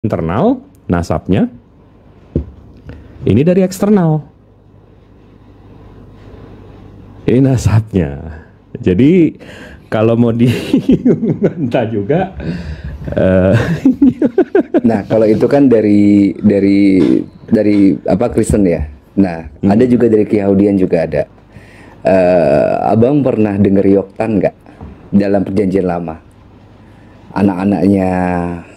internal nasabnya, ini dari eksternal. Ini nasabnya. Jadi kalau mau dibantah juga, nah kalau itu kan dari apa Kristen ya. Nah ada juga dari Yahudian juga ada. Abang pernah dengar Yoktan nggak dalam perjanjian lama? Anak-anaknya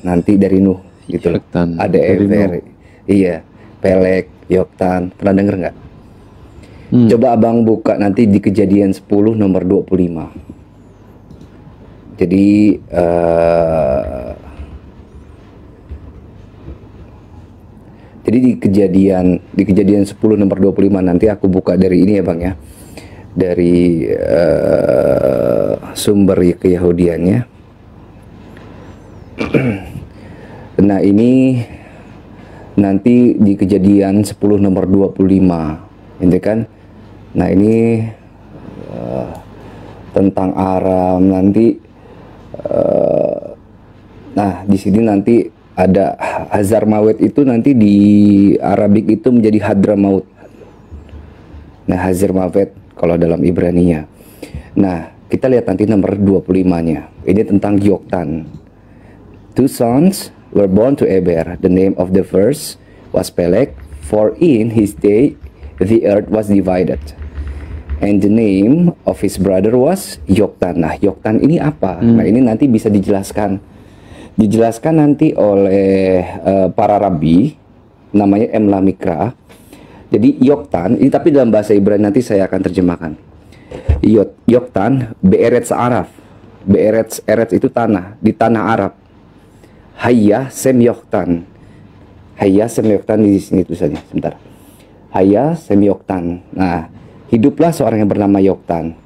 nanti dari Nuh gitu loh. Yoktan, Ada Ever, iya, Pelek, Yoktan. Pernah denger nggak? Coba abang buka nanti di Kejadian 10 nomor 25. Jadi di kejadian 10 nomor 25 nanti aku buka dari ini ya bang ya, dari sumber keyahudiannya. Nah ini nanti di Kejadian 10 nomor 25 ini kan. Nah ini tentang Aram nanti. Nah di sini nanti ada Hazarmawet itu nanti di Arabik itu menjadi Hadramaut. Nah Hazarmawet kalau dalam Ibraninya. Nah kita lihat nanti nomor 25-nya. Ini tentang Yoktan. Two sons were born to Eber. The name of the first was Peleg, for in his day the earth was divided. And the name of his brother was Yoktan. Nah, Yoktan ini apa? Nah, ini nanti bisa dijelaskan nanti oleh para rabi, namanya Emla Mikra. Jadi Yoktan ini tapi dalam bahasa Ibrani nanti saya akan terjemahkan. Yoktan Be'eretz Araf. Be'eretz itu tanah, di tanah Arab. Hayya Sem Yoktan. Hayya Sem Yoktan di sini tulisannya, sebentar. Hayya Sem Yoktan. Nah, hiduplah seorang yang bernama Yoktan.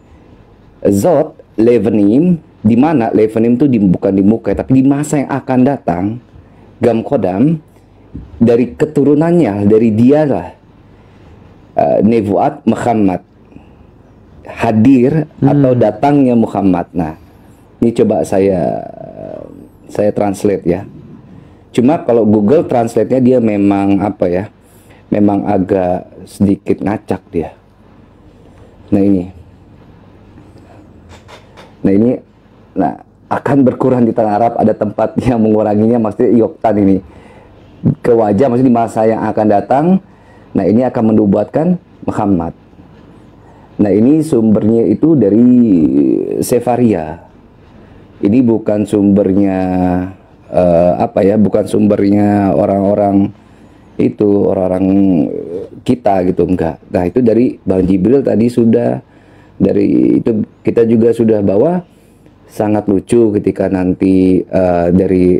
Zot Levenim, di mana Levenim itu bukan di muka tapi di masa yang akan datang. Gam Kodam, dari keturunannya, dari dialah Nebuat Muhammad, hadir atau datangnya Muhammad. Nah, ini coba saya translate ya. Cuma kalau Google Translate-nya dia memang apa ya? Memang agak sedikit ngacak dia. Nah ini akan berkurang di tanah Arab, ada tempat yang menguranginya, maksudnya Yoktan ini ke wajah, maksudnya di masa yang akan datang. Nah ini akan menubuatkan Muhammad. Nah ini sumbernya itu dari Sefaria. Ini bukan sumbernya bukan sumbernya orang-orang itu, orang-orang kita gitu, enggak. Nah itu dari Bang Jibril tadi sudah, dari itu kita juga sudah bawa. Sangat lucu ketika nanti dari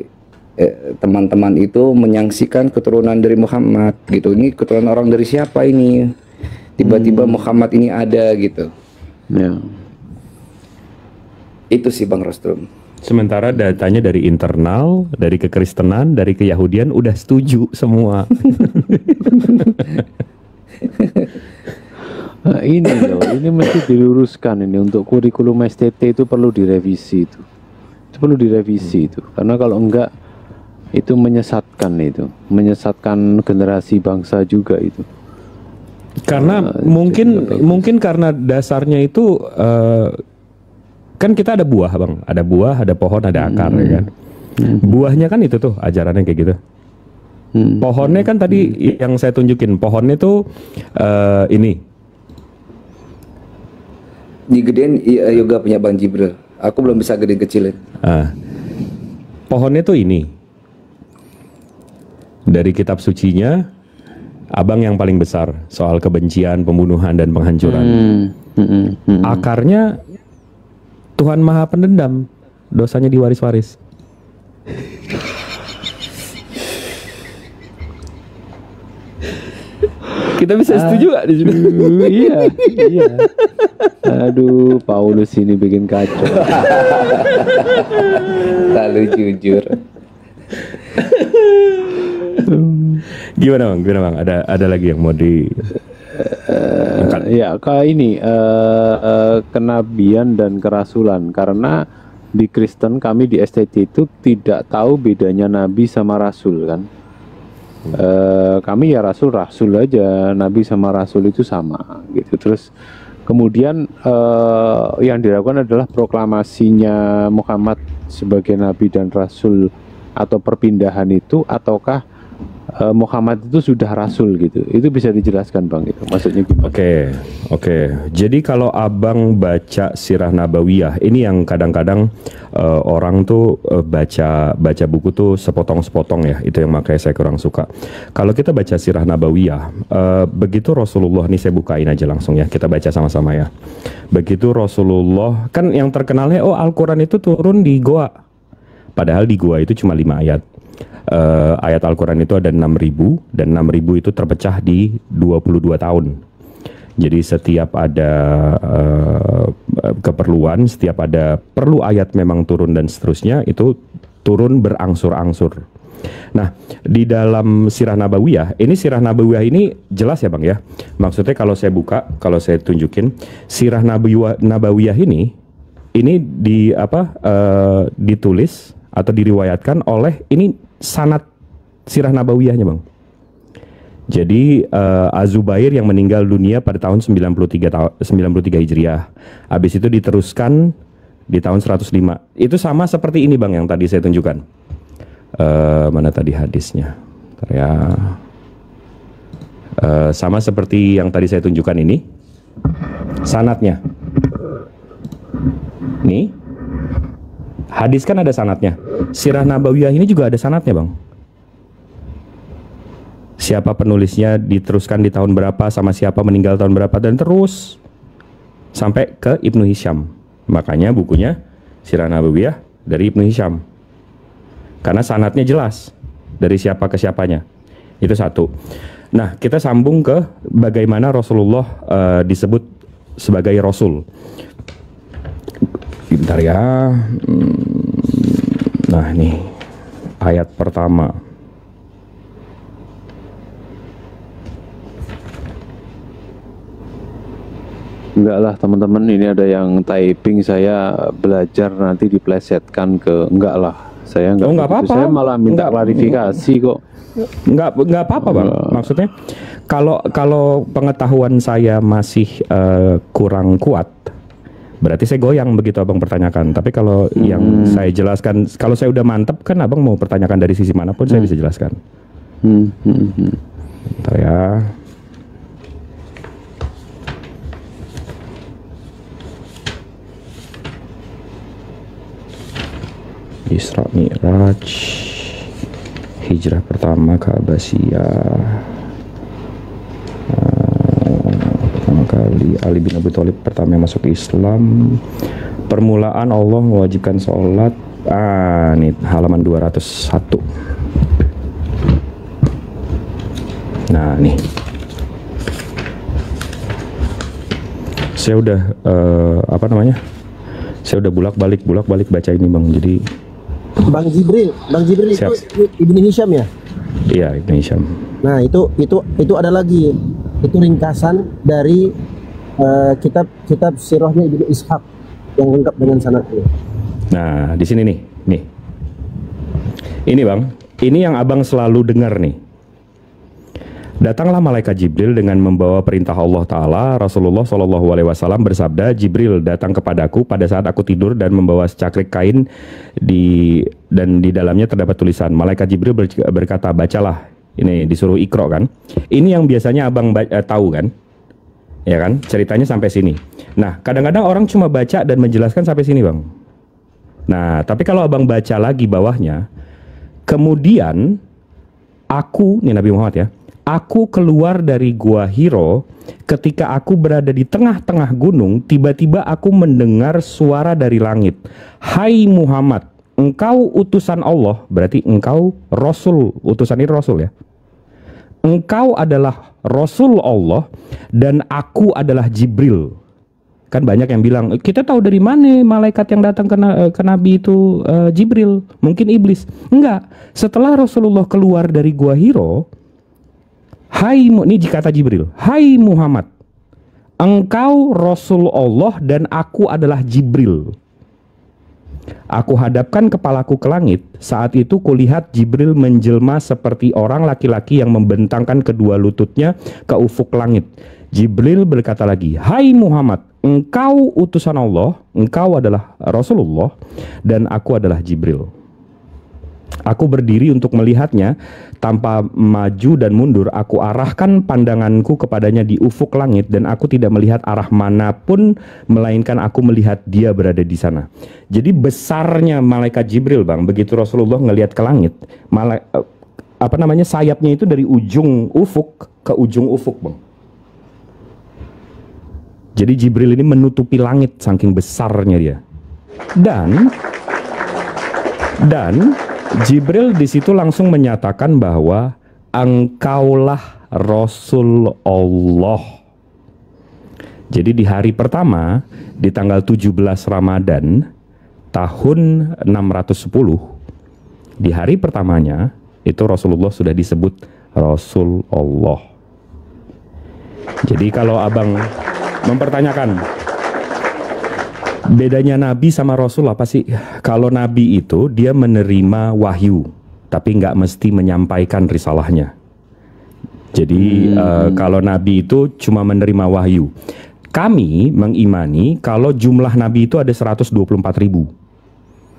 teman-teman itu menyaksikan keturunan dari Muhammad gitu. Ini keturunan orang dari siapa ini? Tiba-tiba Muhammad ini ada gitu. Ya. Itu sih Bang Rostrum. sementara datanya dari internal, dari kekristenan, dari keyahudian udah setuju semua. Nah, ini loh, ini mesti diluruskan ini untuk kurikulum STT itu perlu direvisi itu. Itu perlu direvisi itu. Karena kalau enggak itu menyesatkan generasi bangsa juga itu. Karena mungkin karena dasarnya itu kan kita ada buah bang, ada buah, ada pohon, ada akar ya kan. Buahnya kan itu tuh ajarannya kayak gitu. Pohonnya kan tadi yang saya tunjukin, pohonnya tuh ini. Digedein yoga punya Bang Jibril. Aku belum bisa gede kecilin. Pohonnya tuh ini. Dari kitab sucinya, abang yang paling besar soal kebencian, pembunuhan dan penghancuran. Akarnya Tuhan Maha Pendendam, dosanya diwaris-waris. Kita bisa setuju gak di sini? Iya. Aduh, Paulus ini bikin kacau. Lalu jujur. Gimana bang? Ada lagi yang mau di? Ya, kayak ini kenabian dan kerasulan, karena di Kristen, kami di STT itu tidak tahu bedanya nabi sama rasul kan. Kami ya rasul aja, nabi sama rasul itu sama gitu. Terus kemudian yang dilakukan adalah proklamasinya Muhammad sebagai nabi dan rasul atau perpindahan itu, ataukah Muhammad itu sudah rasul gitu. Itu bisa dijelaskan Bang, itu maksudnya gimana? Oke. Jadi kalau Abang baca Sirah Nabawiyah, ini yang kadang-kadang orang tuh baca buku tuh sepotong-sepotong ya. Itu yang makanya saya kurang suka. Kalau kita baca Sirah Nabawiyah, begitu Rasulullah, nih saya bukain aja langsung ya. Kita baca sama-sama ya. Begitu Rasulullah, kan yang terkenalnya Al-Quran itu turun di Goa. Padahal di Goa itu cuma 5 ayat. Ayat Al-Quran itu ada 6.000 dan 6.000 itu terpecah di 22 tahun. Jadi setiap ada keperluan, setiap ada perlu ayat memang turun dan seterusnya, itu turun berangsur-angsur. Nah, di dalam Sirah Nabawiyah, ini Sirah Nabawiyah ini jelas ya Bang ya. Maksudnya kalau saya buka, kalau saya tunjukin Sirah Nabawiyah ini ditulis atau diriwayatkan oleh ini sanad Sirah Nabawiyahnya Bang. Jadi Az-Zubair yang meninggal dunia pada tahun 93 Hijriah. Habis itu diteruskan di tahun 105. Itu sama seperti ini Bang yang tadi saya tunjukkan. Mana tadi hadisnya? Bentar ya. Sama seperti yang tadi saya tunjukkan ini. Sanadnya. Nih. Hadis kan ada sanadnya. Sirah Nabawiyah ini juga ada sanadnya Bang. Siapa penulisnya, diteruskan di tahun berapa, sama siapa, meninggal tahun berapa, dan terus sampai ke Ibnu Hisham. Makanya bukunya Sirah Nabawiyah dari Ibnu Hisham. Karena sanadnya jelas dari siapa ke siapanya. Itu satu. Nah, kita sambung ke bagaimana Rasulullah disebut sebagai Rasul. Bentar ya. Nah nih ayat pertama. Enggak lah teman-teman, ini ada yang typing, saya belajar nanti diplesetkan ke enggak lah. Saya enggak. Enggak apa-apa. Saya malah minta klarifikasi kok. Enggak apa-apa Bang. Maksudnya kalau pengetahuan saya masih kurang kuat, berarti saya goyang begitu Abang pertanyakan. Tapi kalau yang saya jelaskan, kalau saya udah mantep kan Abang mau pertanyakan dari sisi manapun saya bisa jelaskan. Bentar ya. Isra Mi'raj, hijrah pertama ke Abbasiyah. Pertama kali Ali bin Abi Thalib pertama yang masuk Islam. Permulaan Allah mewajibkan sholat. Ini halaman 201. Nah nih, saya udah saya udah bolak-balik baca ini Bang. Jadi Bang Jibril siap. itu Ibnu Hisham ya? Iya, Ibnu Hisham. Nah itu ada lagi, itu ringkasan dari kitab sirahnya Ibnu Ishaq yang lengkap dengan sanadnya. Nah di sini nih, ini Bang, ini yang Abang selalu dengar nih. Datanglah malaikat Jibril dengan membawa perintah Allah Ta'ala. Rasulullah SAW bersabda, Jibril datang kepadaku pada saat aku tidur dan membawa secakrik kain dan di dalamnya terdapat tulisan. Malaikat Jibril berkata, bacalah. Ini disuruh Iqra kan. Ini yang biasanya Abang tahu kan. Ya kan, ceritanya sampai sini. Nah, kadang-kadang orang cuma baca dan menjelaskan sampai sini Bang. Nah, tapi kalau Abang baca lagi bawahnya, kemudian aku, ini Nabi Muhammad ya, aku keluar dari gua Hiro. Ketika aku berada di tengah-tengah gunung, tiba-tiba aku mendengar suara dari langit. Hai Muhammad, engkau utusan Allah. Berarti engkau Rasul. Utusan ini Rasul ya. Engkau adalah Rasul Allah dan aku adalah Jibril. Kan banyak yang bilang, kita tahu dari mana malaikat yang datang ke Nabi itu Jibril. Mungkin iblis. Enggak. Setelah Rasulullah keluar dari gua Hiro, ini kata Jibril, hai Muhammad, engkau Rasul Allah dan aku adalah Jibril. Aku hadapkan kepalaku ke langit. Saat itu kulihat Jibril menjelma seperti orang laki-laki yang membentangkan kedua lututnya ke ufuk langit. Jibril berkata lagi, "Hai Muhammad, engkau utusan Allah, engkau adalah Rasulullah, dan aku adalah Jibril." Aku berdiri untuk melihatnya. Tanpa maju dan mundur, aku arahkan pandanganku kepadanya di ufuk langit, dan aku tidak melihat arah manapun, melainkan aku melihat dia berada di sana. Jadi besarnya malaikat Jibril, Bang, begitu Rasulullah ngelihat ke langit, sayapnya itu dari ujung ufuk ke ujung ufuk, Bang. Jadi Jibril ini menutupi langit saking besarnya dia. Dan Jibril di situ langsung menyatakan bahwa engkaulah Rasul Allah. Jadi di hari pertama, di tanggal 17 Ramadan tahun 610, di hari pertamanya itu Rasulullah sudah disebut Rasul Allah. Jadi kalau abang mempertanyakan bedanya Nabi sama Rasul apa sih? Kalau Nabi itu dia menerima wahyu, tapi nggak mesti menyampaikan risalahnya. Jadi kalau Nabi itu cuma menerima wahyu. Kami mengimani kalau jumlah Nabi itu ada 124.000.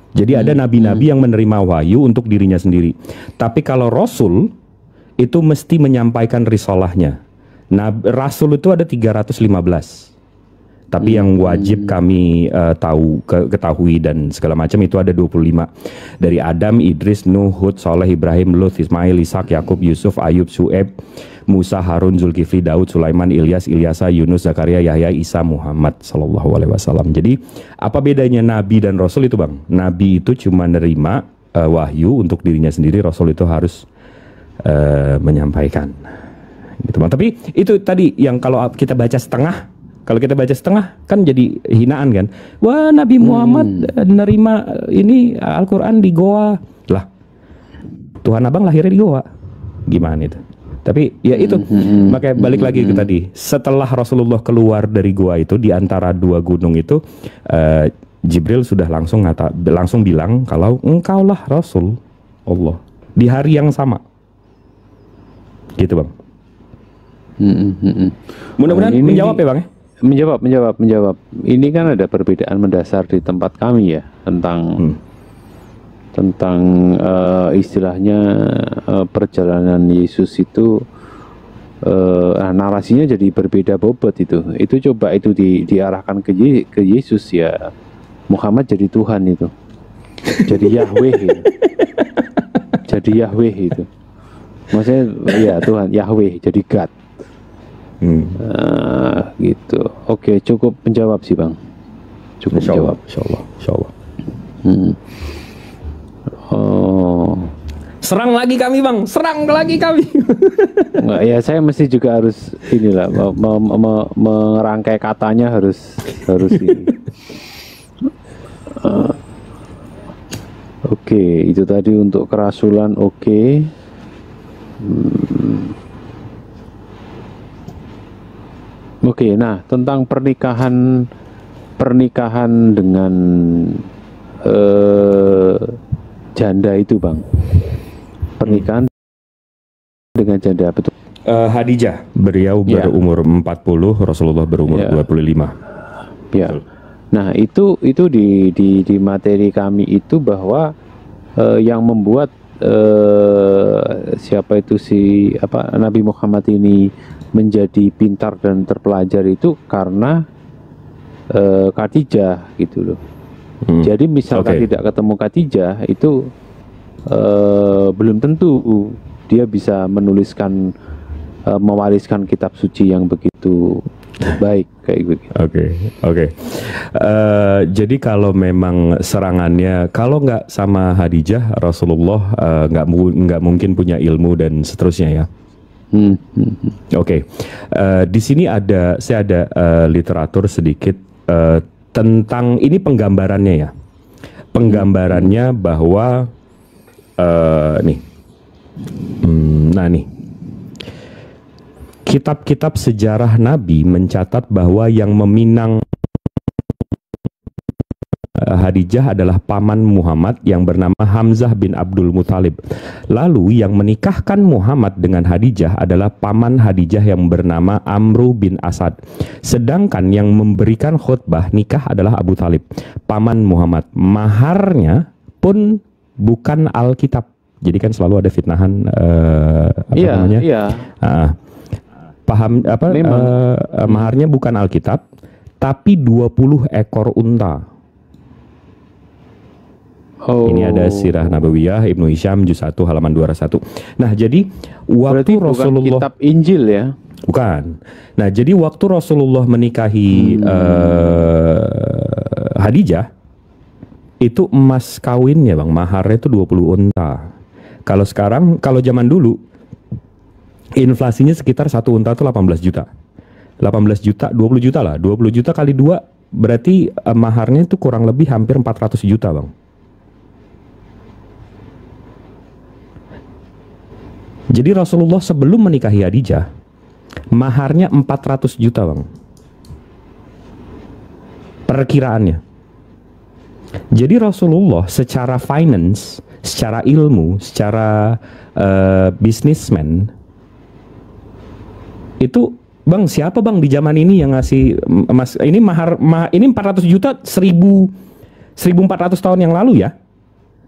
Jadi ada nabi-nabi yang menerima wahyu untuk dirinya sendiri. Tapi kalau Rasul itu mesti menyampaikan risalahnya. Rasul itu ada 315. Tapi yang wajib kami ketahui dan segala macam itu ada 25. Dari Adam, Idris, Nuh, Hud, Saleh, Ibrahim, Lut, Ismail, Ishak, Yakub, Yusuf, Ayub, Syu'aib, Musa, Harun, Zulkifli, Daud, Sulaiman, Ilyas, Ilyasa, Yunus, Zakaria, Yahya, Isa, Muhammad sallallahu alaihi wasallam. Jadi apa bedanya Nabi dan Rasul itu, Bang? Nabi itu cuma nerima wahyu untuk dirinya sendiri, Rasul itu harus menyampaikan. Gitu, Bang. Tapi itu tadi yang kalau kita baca setengah, kan jadi hinaan kan. Wah, Nabi Muhammad nerima ini Al-Quran di goa. Lah, Tuhan abang lahirnya di goa. Gimana itu? Tapi ya itu, makanya balik lagi ke tadi. Setelah Rasulullah keluar dari goa itu, di antara dua gunung itu, Jibril sudah langsung bilang kalau engkaulah Rasul Allah. Di hari yang sama. Gitu, Bang. Mudah-mudahan menjawab ya, Bang ya? Menjawab. Ini kan ada perbedaan mendasar di tempat kami ya tentang istilahnya perjalanan Yesus itu, narasinya jadi berbeda bobot itu. Itu coba itu diarahkan ke Yesus ya, Muhammad jadi Tuhan itu, jadi Yahweh itu. Jadi Yahweh itu, maksudnya ya Tuhan Yahweh jadi God. Gitu. Oke, cukup menjawab sih, Bang. Cukup menjawab. Insyaallah. Serang lagi kami, Bang. Serang lagi kami. Enggak, ya saya mesti juga harus inilah merangkai katanya harus ini. Oke, itu tadi untuk kerasulan. Oke. Oke, nah tentang pernikahan dengan janda itu, Bang. Pernikahan dengan janda betul. Hadijah, beliau berumur 40, Rasulullah berumur 25. Ya. Nah, itu di materi kami itu bahwa yang membuat siapa itu Nabi Muhammad ini menjadi pintar dan terpelajar itu karena Khadijah gitu loh. Jadi misalkan tidak ketemu Khadijah itu belum tentu dia bisa mewariskan kitab suci yang begitu baik kayak gitu. Oke. Jadi kalau memang serangannya, kalau nggak sama Khadijah, Rasulullah nggak mungkin punya ilmu dan seterusnya ya. Di sini saya ada literatur sedikit tentang ini penggambarannya ya. Penggambarannya bahwa kitab-kitab sejarah Nabi mencatat bahwa yang meminang Hadijah Khadijah adalah paman Muhammad yang bernama Hamzah bin Abdul Muthalib. Lalu yang menikahkan Muhammad dengan Khadijah adalah paman Khadijah yang bernama Amru bin Asad. Sedangkan yang memberikan khutbah nikah adalah Abu Talib, paman Muhammad. Maharnya pun bukan Alkitab. Jadi kan selalu ada fitnahan namanya? Iya. Paham apa? Maharnya bukan Alkitab, tapi 20 ekor unta. Ini ada Sirah Nabawiyah Ibnu Hisham juz 1 halaman 201. Nah, jadi waktu Berarti Rasulullah bukan kitab Injil ya? Bukan. Nah, jadi waktu Rasulullah menikahi Khadijah, itu emas kawinnya, Bang, maharnya itu 20 unta. Kalau sekarang, kalau zaman dulu inflasinya sekitar satu unta itu 18 juta. 18 juta, 20 juta lah. 20 juta kali 2 berarti maharnya itu kurang lebih hampir 400 juta, Bang. Jadi Rasulullah sebelum menikahi Khadijah, maharnya 400 juta, Bang. Perkiraannya. Jadi Rasulullah secara finance, secara ilmu, secara businessman, itu, Bang, siapa, Bang, di zaman ini yang ngasih emas ini ini 400 juta 1400 tahun yang lalu ya.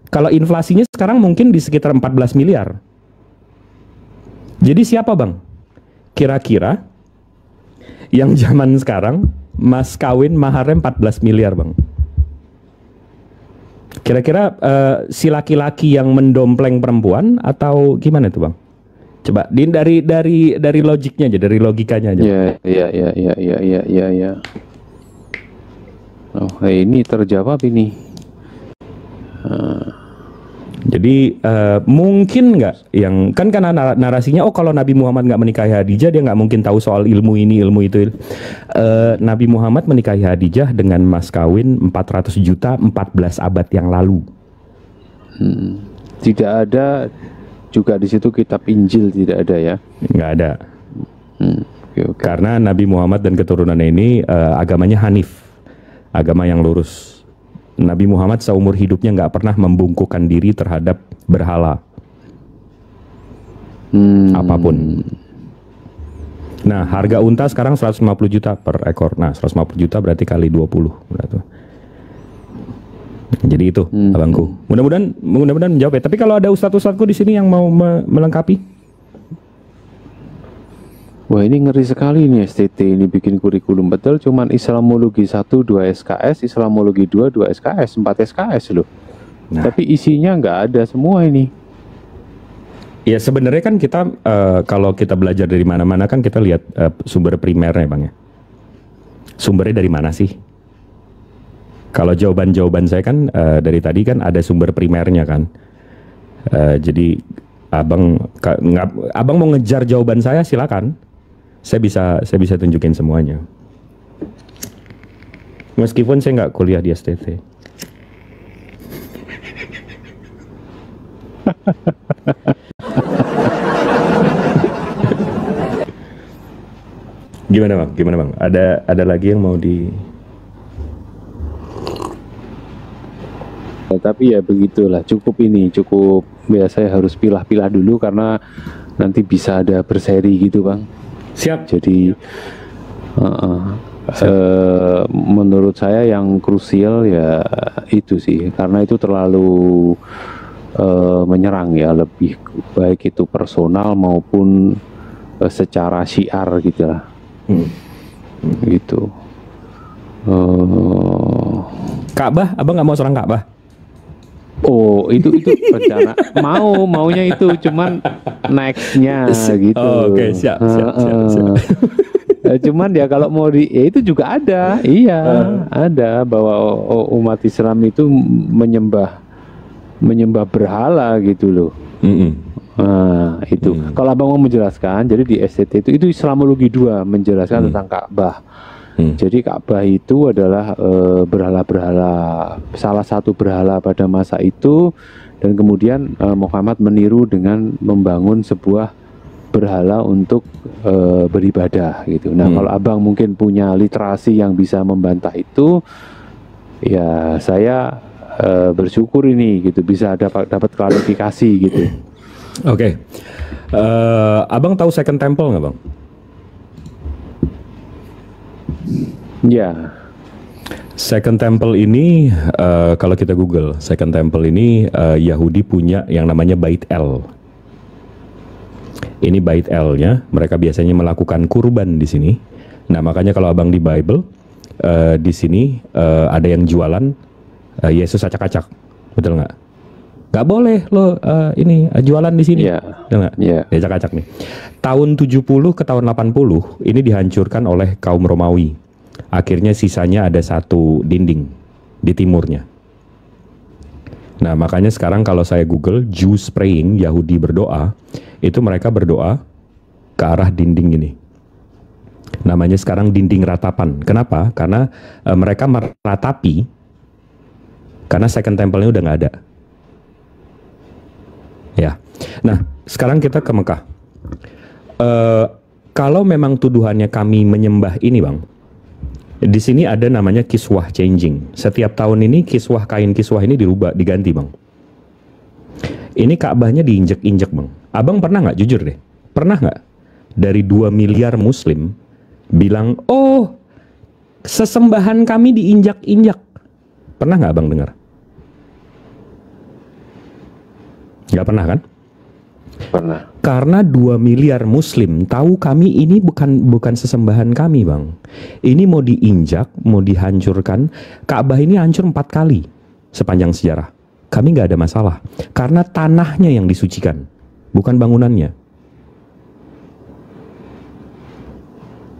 Kalau inflasinya sekarang mungkin di sekitar 14 miliar. Jadi siapa, Bang, kira-kira yang zaman sekarang mas kawin maharnya 14 miliar, Bang? Kira-kira si laki-laki yang mendompleng perempuan atau gimana tuh, Bang? Coba dari logiknya aja, dari logikanya aja. Iya. Oh, ini terjawab ini. Jadi mungkin nggak yang kan karena narasinya, oh kalau Nabi Muhammad nggak menikahi Khadijah dia nggak mungkin tahu soal ilmu ini ilmu itu. Nabi Muhammad menikahi Khadijah dengan mas kawin 400 juta 14 abad yang lalu. Tidak ada juga di situ kitab Injil, tidak ada ya? Nggak ada. Okay. Karena Nabi Muhammad dan keturunannya ini agamanya Hanif, agama yang lurus. Nabi Muhammad seumur hidupnya nggak pernah membungkukkan diri terhadap berhala apapun. Nah, harga unta sekarang 150 juta per ekor. Nah, 150 juta berarti kali 20 berarti. Jadi itu, abangku. Mudah-mudahan menjawab ya. Tapi kalau ada ustadz-ustadzku di sini yang mau melengkapi. Wah, ini ngeri sekali nih STT ini bikin kurikulum. Betul, cuman Islamologi 1 2 SKS, Islamologi 2 2 SKS, 4 SKS loh. Nah. Tapi isinya nggak ada semua ini. Ya sebenarnya kan kita kalau kita belajar dari mana-mana kan kita lihat sumber primernya, Bang ya. Sumbernya dari mana sih? Kalau jawaban saya kan dari tadi kan ada sumber primernya kan. Jadi abang mau ngejar jawaban saya, silakan. Saya bisa tunjukin semuanya. Meskipun saya nggak kuliah di STT. Gimana, Bang? Ada lagi yang mau di... Tapi ya begitulah, cukup ya saya harus pilah-pilah dulu karena nanti bisa ada berseri gitu, Bang. Siap. Jadi menurut saya yang krusial ya itu sih, karena itu terlalu menyerang ya, lebih baik itu personal maupun secara syiar gitu lah. Gitu. Ka'bah, abang nggak mau serang Ka'bah? Oh, itu rencana maunya itu, cuman nextnya gitu. Oh, oke, siap. Cuman ya kalau mau ya itu juga ada, ada bahwa umat Islam itu menyembah berhala gitu loh. Nah, itu. Kalau abang mau menjelaskan, jadi di STT itu Islamologi 2 menjelaskan tentang Ka'bah. Jadi Ka'bah itu adalah berhala-berhala, salah satu berhala pada masa itu, dan kemudian Muhammad meniru dengan membangun sebuah berhala untuk beribadah gitu. Nah, kalau abang mungkin punya literasi yang bisa membantah itu, Ya saya bersyukur ini gitu bisa dapat klarifikasi gitu. Oke. Abang tahu Second Temple nggak, Bang? Ya. Second Temple ini kalau kita Google Second Temple ini Yahudi punya yang namanya Bait El. Ini Bait El-nya, mereka biasanya melakukan kurban di sini. Nah, makanya kalau abang di Bible di sini ada yang jualan Yesus acak-acak, betul nggak? Nggak boleh lo ini jualan di sini, betul nggak? Acak-acak nih. Tahun 70 ke tahun 80 ini dihancurkan oleh kaum Romawi. Akhirnya sisanya ada satu dinding di timurnya. Nah, makanya sekarang kalau saya Google Jews praying, Yahudi berdoa, itu mereka berdoa ke arah dinding ini. Namanya sekarang dinding ratapan. Kenapa? Karena mereka meratapi, karena Second Temple-nya udah nggak ada. Ya. Nah, sekarang kita ke Mekah. Kalau memang tuduhannya kami menyembah ini, Bang, di sini ada namanya kiswah changing. Setiap tahun ini kain kiswah ini dirubah, diganti, Bang. Ini Ka'bahnya diinjek-injek, Bang. Abang pernah nggak, jujur deh, pernah nggak dari 2 miliar Muslim bilang, oh sesembahan kami diinjak-injak? Pernah nggak Abang dengar? Nggak pernah kan? Pernah. Karena 2 miliar Muslim tahu kami ini bukan sesembahan kami, Bang. Ini mau diinjak, mau dihancurkan. Ka'bah ini hancur 4 kali sepanjang sejarah. Kami nggak ada masalah karena tanahnya yang disucikan, bukan bangunannya.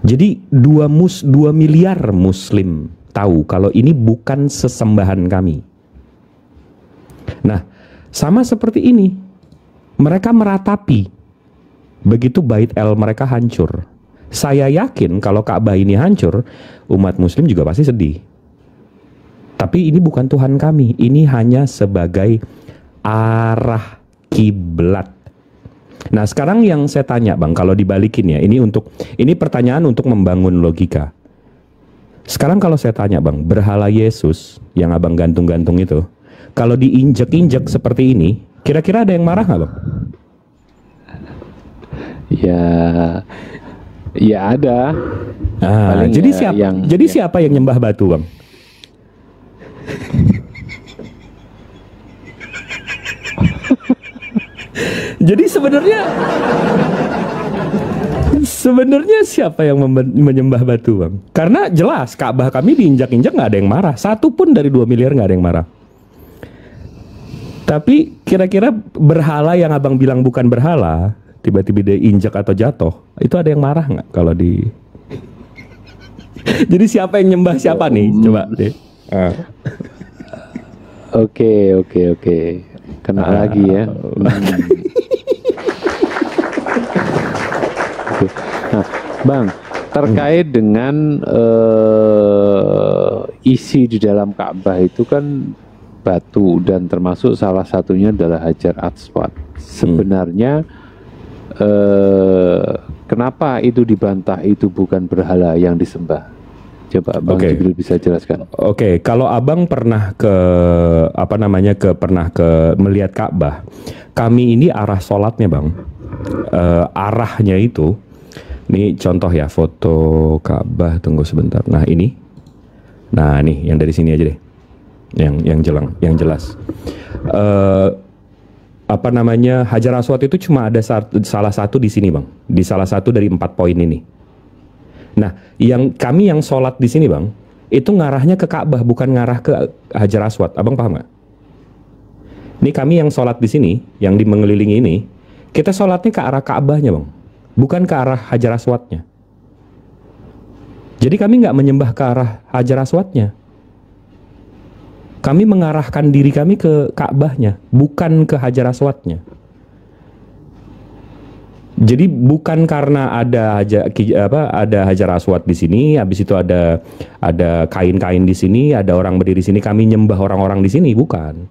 Jadi 2 miliar Muslim tahu kalau ini bukan sesembahan kami. Nah, sama seperti ini. Mereka meratapi. Begitu Bait El mereka hancur. Saya yakin kalau Ka'bah ini hancur, umat Muslim juga pasti sedih. Tapi ini bukan Tuhan kami. Ini hanya sebagai arah kiblat. Nah, sekarang yang saya tanya, Bang, kalau dibalikin ya, ini pertanyaan untuk membangun logika. Sekarang kalau saya tanya, Bang, berhala Yesus yang Abang gantung-gantung itu, kalau diinjek-injek seperti ini, kira-kira ada yang marah nggak, Bang? Ya ada. Jadi siapa yang nyembah batu, Bang? Jadi sebenarnya siapa yang menyembah batu, Bang? Karena jelas Ka'bah kami diinjak-injak, nggak ada yang marah. Satu pun dari 2 miliar nggak ada yang marah. Tapi kira-kira berhala yang Abang bilang bukan berhala, tiba-tiba dia injak atau jatuh, itu ada yang marah nggak kalau di? Jadi siapa yang nyembah siapa nih? Coba deh. Oke. Kena lagi ya. Oke. Nah, Bang, terkait dengan isi di dalam Ka'bah itu kan batu, dan termasuk salah satunya adalah Hajar Aswad. Sebenarnya kenapa itu dibantah itu bukan berhala yang disembah? Coba Bang Jibril bisa jelaskan. Oke, kalau Abang pernah melihat Ka'bah, kami ini arah sholatnya, Bang, arahnya itu, ini contoh ya, foto Ka'bah, tunggu sebentar. Nah ini, yang dari sini aja deh, yang jelas. Hajar Aswad itu cuma ada salah satu di sini, Bang, di salah satu dari 4 poin ini. Nah, kami yang sholat di sini, Bang, itu ngarahnya ke Ka'bah, bukan ngarah ke Hajar Aswad. Abang paham nggak? Ini kami yang sholat di sini, yang mengelilingi ini, kita sholatnya ke arah Ka'bahnya, Bang, bukan ke arah Hajar Aswadnya. Jadi kami nggak menyembah ke arah Hajar Aswadnya. Kami mengarahkan diri kami ke Ka'bahnya, bukan ke Hajar Aswadnya. Jadi bukan karena ada Hajar Aswad di sini, habis itu ada kain-kain di sini, ada orang berdiri di sini, kami nyembah orang-orang di sini, bukan.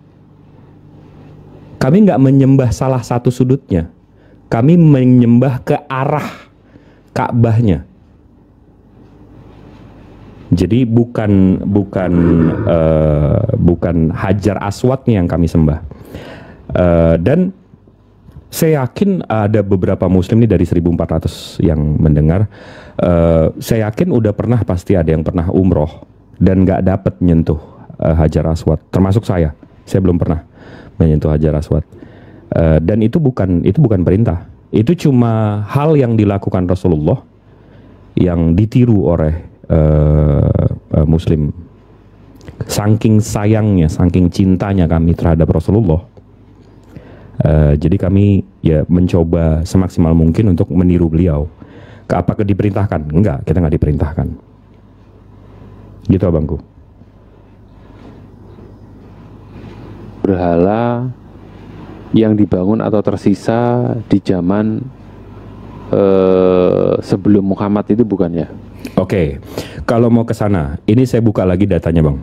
Kami nggak menyembah salah satu sudutnya, kami menyembah ke arah Ka'bahnya. Jadi bukan Hajar Aswadnya yang kami sembah. Dan saya yakin ada beberapa Muslim nih dari 1.400 yang mendengar. Saya yakin udah pernah, pasti ada yang pernah umroh dan nggak dapat nyentuh Hajar Aswad. Termasuk saya belum pernah menyentuh Hajar Aswad. Dan itu bukan perintah. Itu cuma hal yang dilakukan Rasulullah yang ditiru oleh Muslim. Saking sayangnya, saking cintanya kami terhadap Rasulullah. Jadi kami ya mencoba semaksimal mungkin untuk meniru beliau. Apakah diperintahkan? Enggak, kita nggak diperintahkan. Gitu abangku. Berhala yang dibangun atau tersisa di zaman sebelum Muhammad itu bukan ya? Oke, kalau mau ke sana, ini saya buka lagi datanya bang.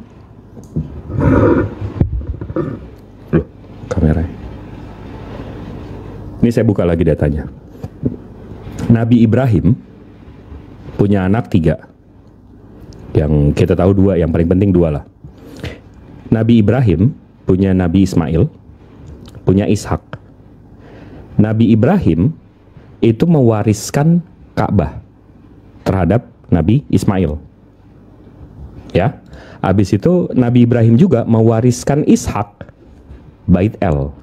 Loh, kameranya. Ini saya buka lagi datanya. Nabi Ibrahim punya anak 3. Yang kita tahu 2, yang paling penting 2 lah. Nabi Ibrahim punya Nabi Ismail, punya Ishak. Nabi Ibrahim itu mewariskan Ka'bah terhadap Nabi Ismail. Ya. Habis itu Nabi Ibrahim juga mewariskan Ishak, Bait El.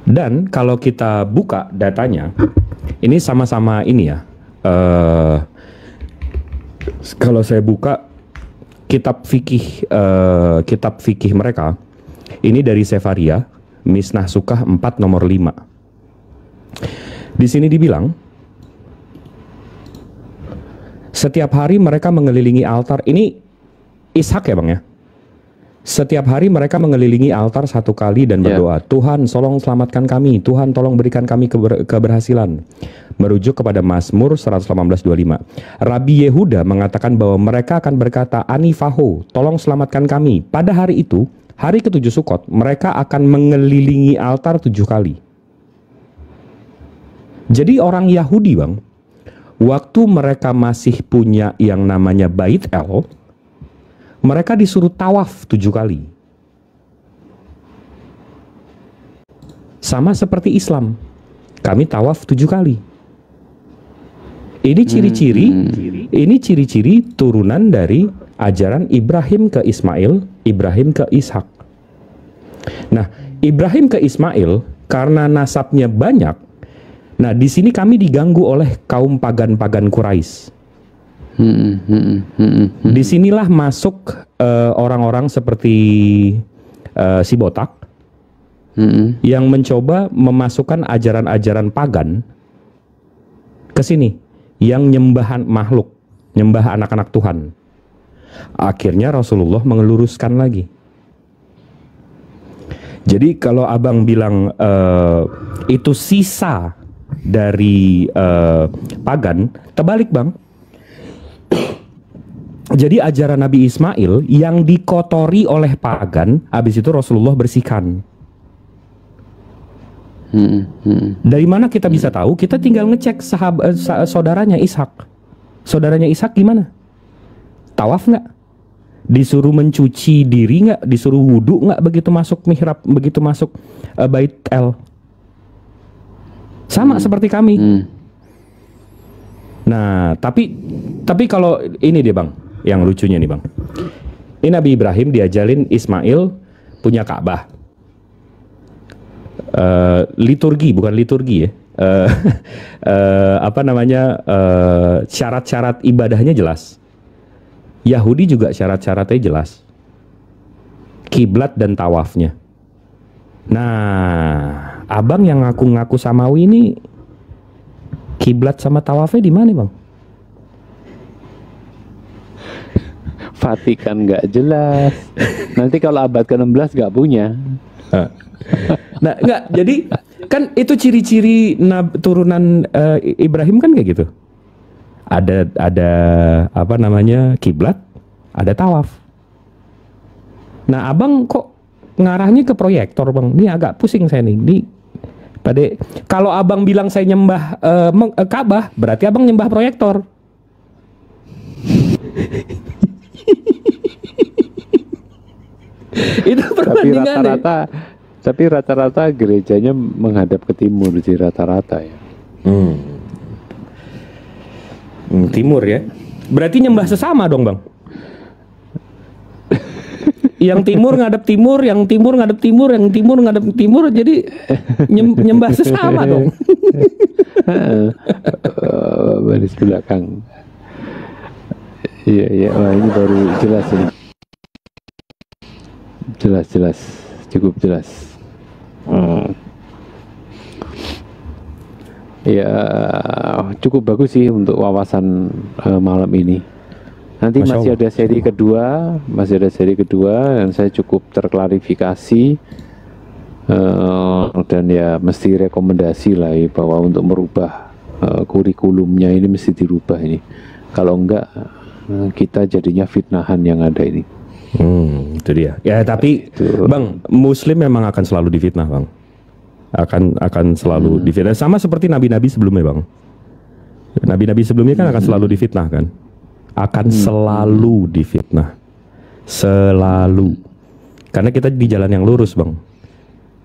Dan kalau kita buka datanya, ini sama-sama ini ya. Kalau saya buka kitab fikih mereka, ini dari Sefaria, Misnah Sukah 4 nomor 5. Di sini dibilang, setiap hari mereka mengelilingi altar. Ini Ishak ya bang ya. Setiap hari mereka mengelilingi altar 1 kali dan berdoa, Tuhan tolong selamatkan kami, Tuhan tolong berikan kami keberhasilan. Merujuk kepada Mazmur 118:25. Rabi Yehuda mengatakan bahwa mereka akan berkata, Anifaho, tolong selamatkan kami. Pada hari itu, hari ke-7 Sukot, mereka akan mengelilingi altar 7 kali. Jadi orang Yahudi bang, waktu mereka masih punya yang namanya Bait El, mereka disuruh tawaf 7 kali. Sama seperti Islam, kami tawaf 7 kali. Ini ciri-ciri turunan dari ajaran Ibrahim ke Ismail, Ibrahim ke Ishak. Nah, Ibrahim ke Ismail karena nasabnya banyak. Nah, di sini kami diganggu oleh kaum pagan-pagan Quraisy. Disinilah masuk orang-orang seperti si botak yang mencoba memasukkan ajaran-ajaran pagan ke sini, yang nyembah makhluk, nyembah anak-anak Tuhan. Akhirnya Rasulullah mengeluruskan lagi. Jadi kalau abang bilang itu sisa dari pagan, terbalik bang. Jadi ajaran Nabi Ismail yang dikotori oleh pagan, habis itu Rasulullah bersihkan. Dari mana kita bisa tahu? Kita tinggal ngecek saudaranya Ishak. Saudaranya Ishak gimana? Tawaf nggak? Disuruh mencuci diri nggak? Disuruh wudhu nggak begitu masuk mihrab, begitu masuk Bait El? Sama seperti kami. Nah, tapi kalau ini dia bang, yang lucunya nih bang, ini Nabi Ibrahim diajalin Ismail punya Ka'bah. Liturgi, bukan liturgi ya. Syarat-syarat ibadahnya jelas. Yahudi juga syarat-syaratnya jelas. Kiblat dan tawafnya. Nah, abang yang ngaku-ngaku Samawi ini, kiblat sama tawafnya di mana bang? Vatikan nggak jelas. Nanti kalau abad ke-16 nggak punya. Nah, nggak. Jadi kan itu ciri-ciri turunan Ibrahim kan kayak gitu. Ada apa namanya, kiblat, ada tawaf. Nah, abang kok ngarahnya ke proyektor bang? Ini agak pusing saya nih. Kalau abang bilang saya nyembah Ka'bah, berarti abang nyembah proyektor. Itu perbandingannya. Tapi rata-rata gerejanya menghadap ke timur sih rata-rata ya. Timur ya. Berarti nyembah sesama dong, Bang. Yang timur ngadep timur, yang timur ngadep timur, yang timur ngadep timur, jadi nyembah sesama dong. Baris belakang. Iya, wah ini baru jelas ini. Jelas, cukup jelas. Ya, cukup bagus sih untuk wawasan malam ini. Nanti masih ada seri kedua, dan saya cukup terklarifikasi dan ya mesti rekomendasi lah ya, bahwa untuk merubah kurikulumnya ini mesti dirubah ini. Kalau enggak kita jadinya fitnahan yang ada ini. Itu dia. Ya tapi Bang, Muslim memang akan selalu difitnah, Bang. Akan selalu difitnah. Sama seperti nabi-nabi sebelumnya, Bang. Nabi-nabi sebelumnya kan akan selalu difitnah kan. Akan selalu difitnah, selalu, karena kita di jalan yang lurus, Bang.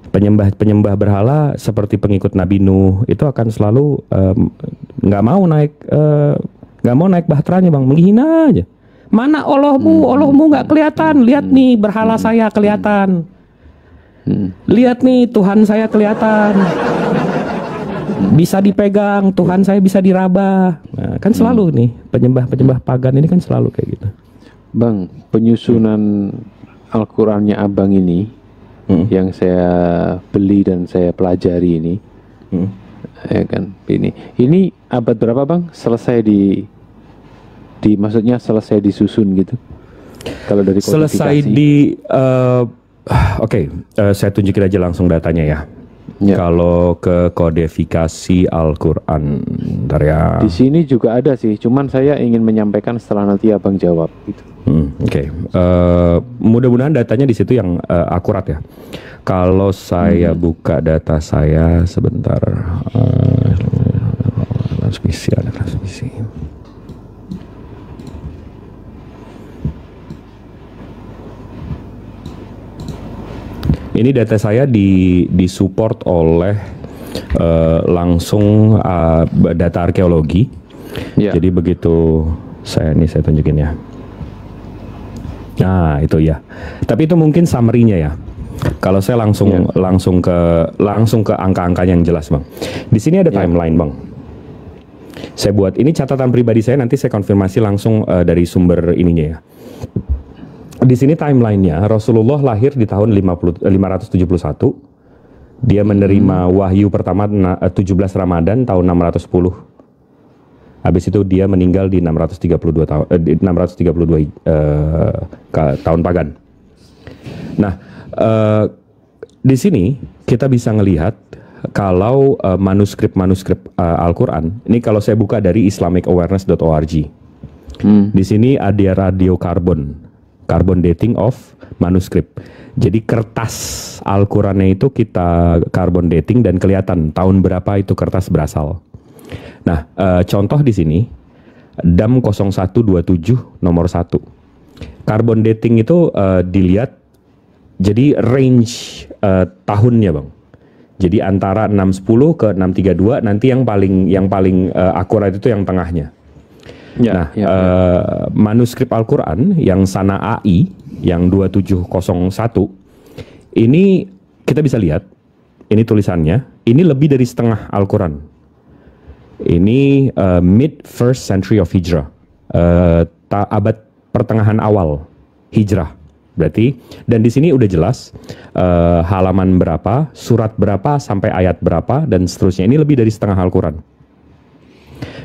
Penyembah berhala seperti pengikut Nabi Nuh itu akan selalu nggak mau naik bahteranya, Bang, menghina aja. Mana Allahmu nggak kelihatan, lihat nih berhala saya kelihatan, lihat nih Tuhan saya kelihatan, bisa dipegang, Tuhan saya bisa diraba. Nah, kan selalu nih penyembah pagan ini kan selalu kayak gitu. Bang, penyusunan Al-Qur'annya Abang ini yang saya beli dan saya pelajari ini, ya kan, ini abad berapa, Bang? Selesai maksudnya selesai disusun gitu. Kalau dari kodifikasi. Selesai saya tunjukin aja langsung datanya ya. Kalau ke kodifikasi Al-Quran, bentar ya. Di sini juga ada sih, cuman saya ingin menyampaikan setelah nanti Abang jawab gitu. Mudah-mudahan datanya di situ yang akurat ya. Kalau saya buka data saya sebentar, transmisi. Ini data saya disupport oleh langsung data arkeologi. Jadi begitu saya tunjukin ya. Nah itu ya. Tapi itu mungkin summary-nya ya. Kalau saya langsung ke angka-angkanya yang jelas, Bang. Di sini ada timeline, Bang. Saya buat ini catatan pribadi saya, nanti saya konfirmasi langsung dari sumber ininya ya. Di sini timelinenya, Rasulullah lahir di tahun 571. Dia menerima wahyu pertama 17 Ramadan tahun 610. Habis itu dia meninggal di 632 tahun pagan. Nah, di sini kita bisa ngelihat kalau manuskrip Al-Quran. Ini kalau saya buka dari islamicawareness.org. Di sini ada carbon dating of manuskrip. Jadi kertas Al-Qurannya itu kita carbon dating dan kelihatan tahun berapa itu kertas berasal. Nah, contoh di sini DAM 0127 nomor 1. Carbon dating itu dilihat jadi range tahunnya, Bang. Jadi antara 610 ke 632, nanti yang paling akurat itu yang tengahnya. Manuskrip Al-Quran yang Sana AI yang 2701 ini kita bisa lihat, ini tulisannya, ini lebih dari setengah Al-Quran. Ini mid first century of Hijrah, abad pertengahan awal Hijrah. Berarti, dan di sini udah jelas halaman berapa, surat berapa, sampai ayat berapa, dan seterusnya. Ini lebih dari setengah Al-Quran.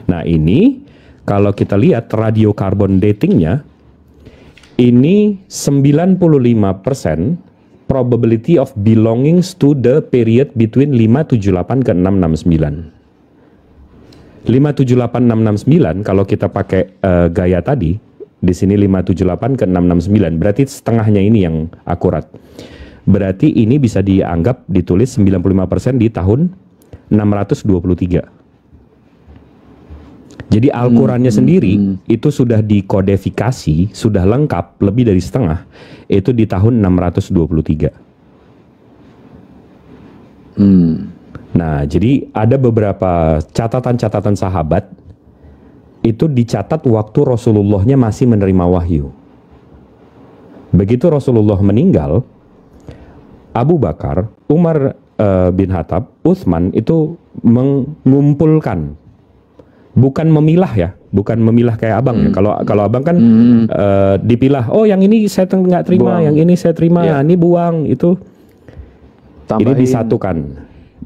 Nah ini kalau kita lihat radiocarbon datingnya, ini 95% probability of belongings to the period between 578 ke 669. 578 669 kalau kita pakai gaya tadi, di sini 578 ke 669, berarti setengahnya ini yang akurat. Berarti ini bisa dianggap ditulis 95% di tahun 623. Jadi Al-Qurannya sendiri itu sudah dikodifikasi, sudah lengkap lebih dari setengah, itu di tahun 623. Nah, jadi ada beberapa catatan-catatan sahabat itu dicatat waktu Rasulullahnya masih menerima wahyu. Begitu Rasulullah meninggal, Abu Bakar, Umar bin Khattab, Utsman itu mengumpulkan, bukan memilah ya, bukan memilah kayak abang ya. Kalau abang kan dipilah, oh yang ini saya nggak terima, buang. Yang ini saya terima, ini buang itu. Tambahin. Ini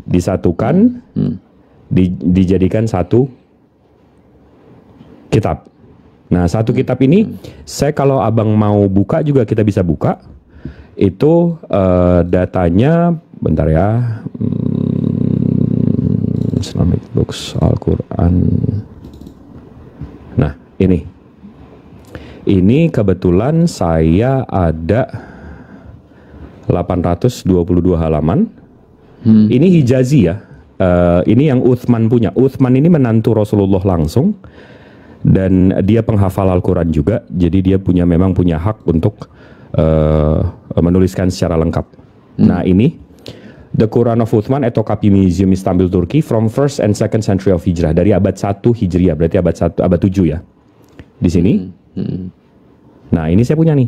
disatukan, dijadikan satu kitab. Nah, satu kitab ini, saya kalau abang mau buka juga kita bisa buka. Itu datanya, bentar ya, Islamic Books Al-Quran. Nah, ini kebetulan saya ada 822 halaman. Ini Hijazi ya. Ini yang Utsman punya. Utsman ini menantu Rasulullah langsung. Dan dia penghafal Al-Quran juga. Jadi dia memang punya hak untuk menuliskan secara lengkap. Nah, ini The Quran of Uthman at Topkapi Museum Istanbul, Turki from 1st and 2nd century of Hijrah. Dari abad 1 Hijriah, berarti abad 7 ya. Di sini. Nah, ini saya punya nih.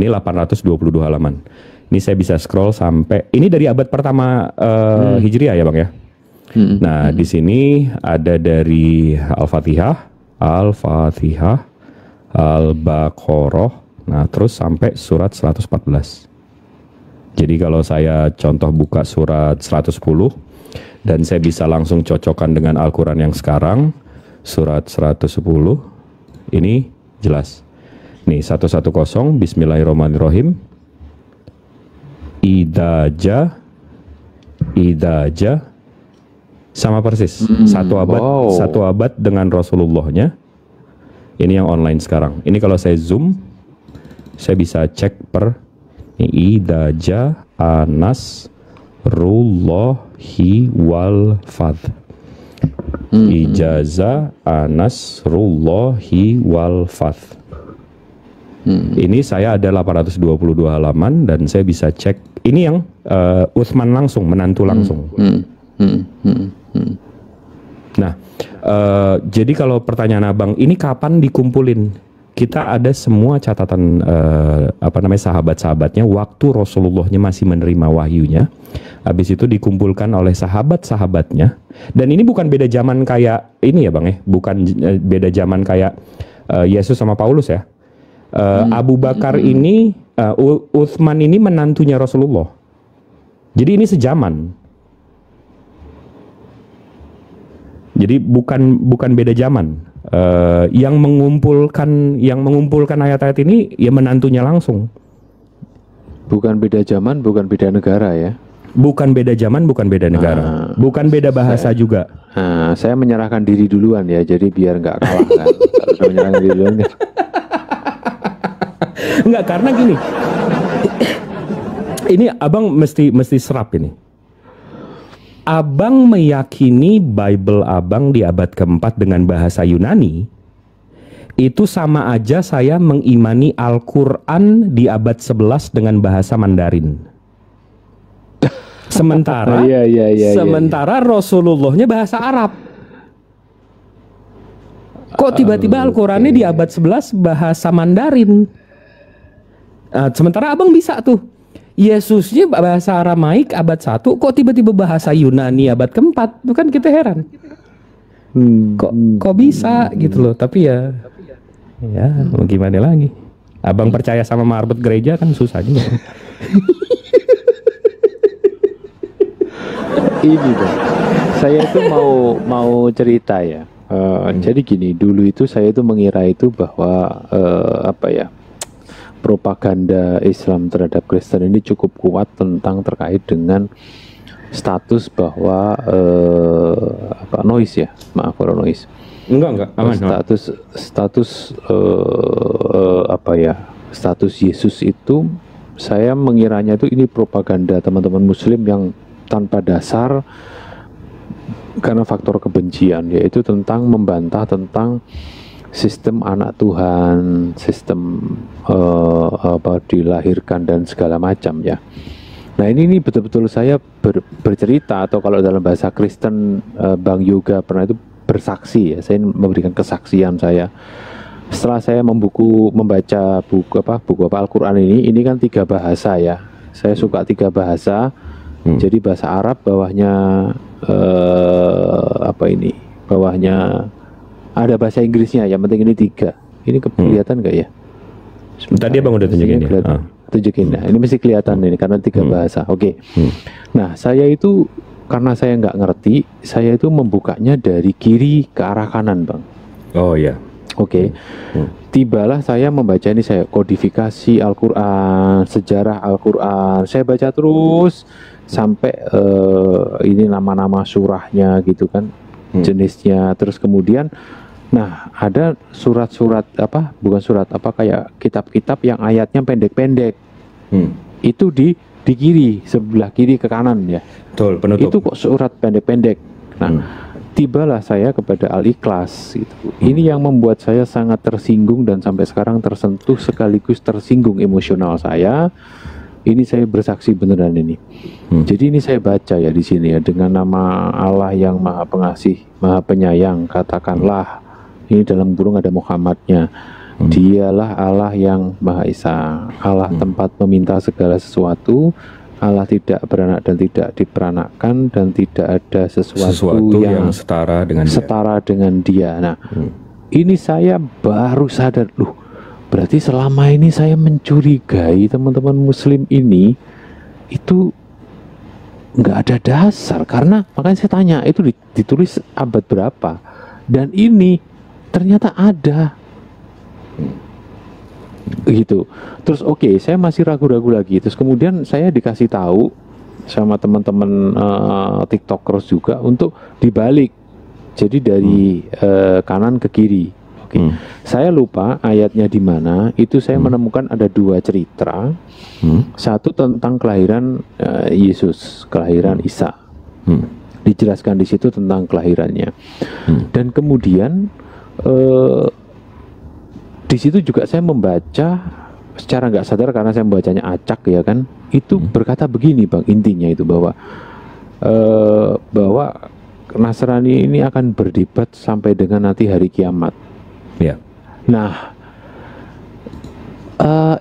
Ini 822 halaman. Ini saya bisa scroll sampai, ini dari abad pertama Hijriah ya Bang ya. Nah, di sini ada dari Al-Fatihah, Al-Baqarah, nah terus sampai surat 114. Jadi kalau saya contoh buka surat 110 dan saya bisa langsung cocokkan dengan Al-Quran yang sekarang, surat 110, ini jelas. Nih 110, Bismillahirrahmanirrahim. Idaja sama persis. Satu abad dengan Rasulullahnya. Ini yang online sekarang. Ini kalau saya zoom, saya bisa cek per Idaja Anas Rullahi wal Fadh. Ijaza Anas Rullahi wal Fadh. Ini saya ada 822 halaman dan saya bisa cek. Ini yang Utsman langsung, menantu langsung. Nah, jadi kalau pertanyaan abang, ini kapan dikumpulin? Kita ada semua catatan sahabat-sahabatnya waktu Rasulullahnya masih menerima wahyunya. Habis itu dikumpulkan oleh sahabat-sahabatnya. Dan ini bukan beda zaman kayak ini ya bang ya, bukan beda zaman kayak Yesus sama Paulus ya. Abu Bakar ini, Utsman ini menantunya Rasulullah. Jadi ini sejaman. Jadi bukan beda zaman. Yang mengumpulkan ayat-ayat ini ya menantunya langsung. Bukan beda zaman, bukan beda negara ya. Bukan beda zaman, bukan beda negara. Bukan beda bahasa juga. Saya menyerahkan diri duluan ya, jadi biar nggak kalah kan. Kalau saya menyerahkan diri duluan kan. Enggak, karena gini. Ini abang mesti serap ini. Abang meyakini Bible abang di abad keempat dengan bahasa Yunani, itu sama aja saya mengimani Al-Quran di abad 11 dengan bahasa Mandarin. Sementara sementara Rasulullahnya bahasa Arab. Kok tiba-tiba Al-Qurannya di abad 11 bahasa Mandarin? Sementara abang bisa tuh. Yesusnya bahasa Aramaik abad 1, kok tiba-tiba bahasa Yunani abad keempat? Itu kan kita heran. Kok bisa gitu loh. Tapi ya gimana lagi. Abang percaya sama marbot gereja kan susah juga. Ini dong. Saya itu mau cerita ya. Jadi gini, dulu itu saya itu mengira itu bahwa propaganda Islam terhadap Kristen ini cukup kuat terkait dengan status bahwa noise ya, maaf kalau noise. Enggak aman. Status status Yesus itu saya mengiranya itu ini propaganda teman-teman Muslim yang tanpa dasar, Karena faktor kebencian, yaitu tentang membantah tentang sistem anak Tuhan, sistem dilahirkan dan segala macam ya. Nah ini betul-betul saya bercerita, atau kalau dalam bahasa Kristen Bang Yoga pernah itu bersaksi ya. Saya memberikan kesaksian saya setelah saya membaca buku Al-Quran ini kan 3 bahasa ya. Saya suka 3 bahasa. Jadi bahasa Arab bawahnya bawahnya ada bahasa Inggrisnya. Yang penting ini 3. Ini kelihatan nggak ya? Sebentar, tadi Bang udah tunjukin ya. Tunjukin. Nah, ini mesti kelihatan ini karena 3 bahasa. Oke. Nah, saya itu karena saya nggak ngerti, saya itu membukanya dari kiri ke arah kanan, Bang. Oh ya. Oke. Tibalah saya membaca ini, saya kodifikasi Al-Quran, sejarah Al-Quran. Saya baca terus sampai ini nama-nama surahnya gitu kan, jenisnya. Terus kemudian nah, ada surat-surat kayak kitab-kitab yang ayatnya pendek-pendek. Itu di kiri, sebelah kiri ke kanan ya. Betul, penutup. Itu kok surat pendek-pendek. Nah, tibalah saya kepada Al-Ikhlas gitu. Ini yang membuat saya sangat tersinggung dan sampai sekarang tersentuh sekaligus tersinggung emosional saya. Ini saya bersaksi beneran ini. Jadi ini saya baca ya di sini ya, dengan nama Allah yang Maha Pengasih, Maha Penyayang, katakanlah, ini dalam kurung ada Muhammadnya. Dialah Allah yang Maha Esa, Allah tempat meminta segala sesuatu, Allah tidak beranak dan tidak diperanakkan, dan tidak ada sesuatu yang setara dengan dia. Nah, ini saya baru sadar, berarti selama ini saya mencurigai teman-teman Muslim ini itu nggak ada dasar. Karena makanya saya tanya, itu ditulis abad berapa? Dan ini ternyata ada. Gitu. Terus oke, saya masih ragu-ragu lagi. Terus kemudian saya dikasih tahu sama teman-teman TikTokers juga untuk dibalik. Jadi dari kanan ke kiri. Oke. Saya lupa ayatnya di mana. Itu saya menemukan ada 2 cerita. Satu tentang kelahiran Yesus, kelahiran Isa. Dijelaskan di situ tentang kelahirannya. Dan kemudian di situ juga saya membaca secara nggak sadar karena saya membacanya acak ya kan. Itu berkata begini Bang, intinya itu bahwa Nasrani ini akan berdebat sampai dengan nanti hari kiamat. Ya. Nah,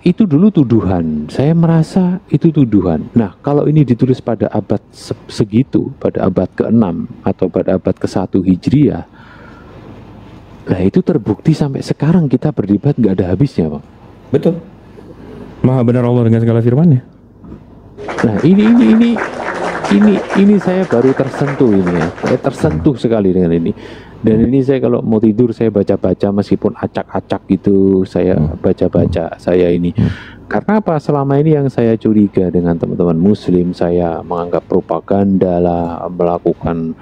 itu dulu tuduhan. Saya merasa itu tuduhan. Nah, kalau ini ditulis pada abad segitu, pada abad ke-6 atau pada abad ke-1 Hijriah, nah itu terbukti sampai sekarang kita berdebat nggak ada habisnya, Bang. Betul. Maha benar Allah dengan segala firman-Nya. Nah, ini saya baru tersentuh ini ya. Saya tersentuh sekali dengan ini. Dan ini saya kalau mau tidur saya baca-baca meskipun acak-acak gitu, saya baca-baca saya ini. Karena apa? Selama ini yang saya curiga dengan teman-teman Muslim, saya menganggap propaganda lah, melakukan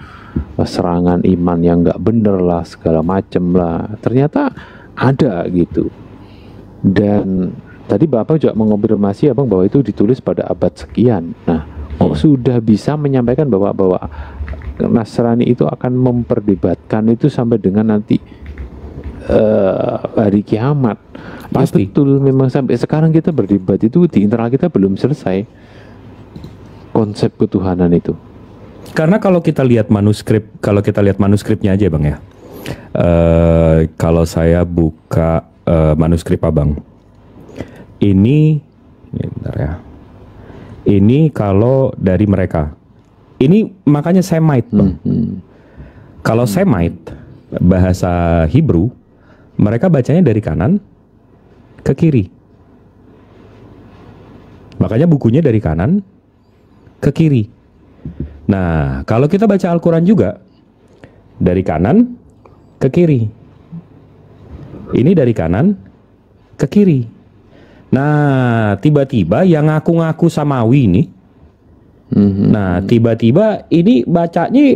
serangan iman yang nggak bener lah, segala macem lah. Ternyata ada gitu. Dan tadi Bapak juga mengonfirmasi Abang bahwa itu ditulis pada abad sekian. Nah, sudah bisa menyampaikan bahwa Nasrani itu akan memperdebatkan itu sampai dengan nanti hari kiamat. Pasti. Betul, memang sampai sekarang kita berdebat itu di internal kita belum selesai konsep ketuhanan itu. Karena kalau kita lihat manuskripnya aja Bang ya. Kalau saya buka manuskrip Abang, ini bentar ya. Ini kalau dari mereka, ini makanya Semite Bang. Kalau Semite bahasa Hebrew, mereka bacanya dari kanan ke kiri. Makanya bukunya dari kanan ke kiri. Nah, kalau kita baca Al-Quran juga dari kanan ke kiri. Ini dari kanan ke kiri. Nah, tiba-tiba yang ngaku-ngaku Samawi ini, nah tiba-tiba ini bacanya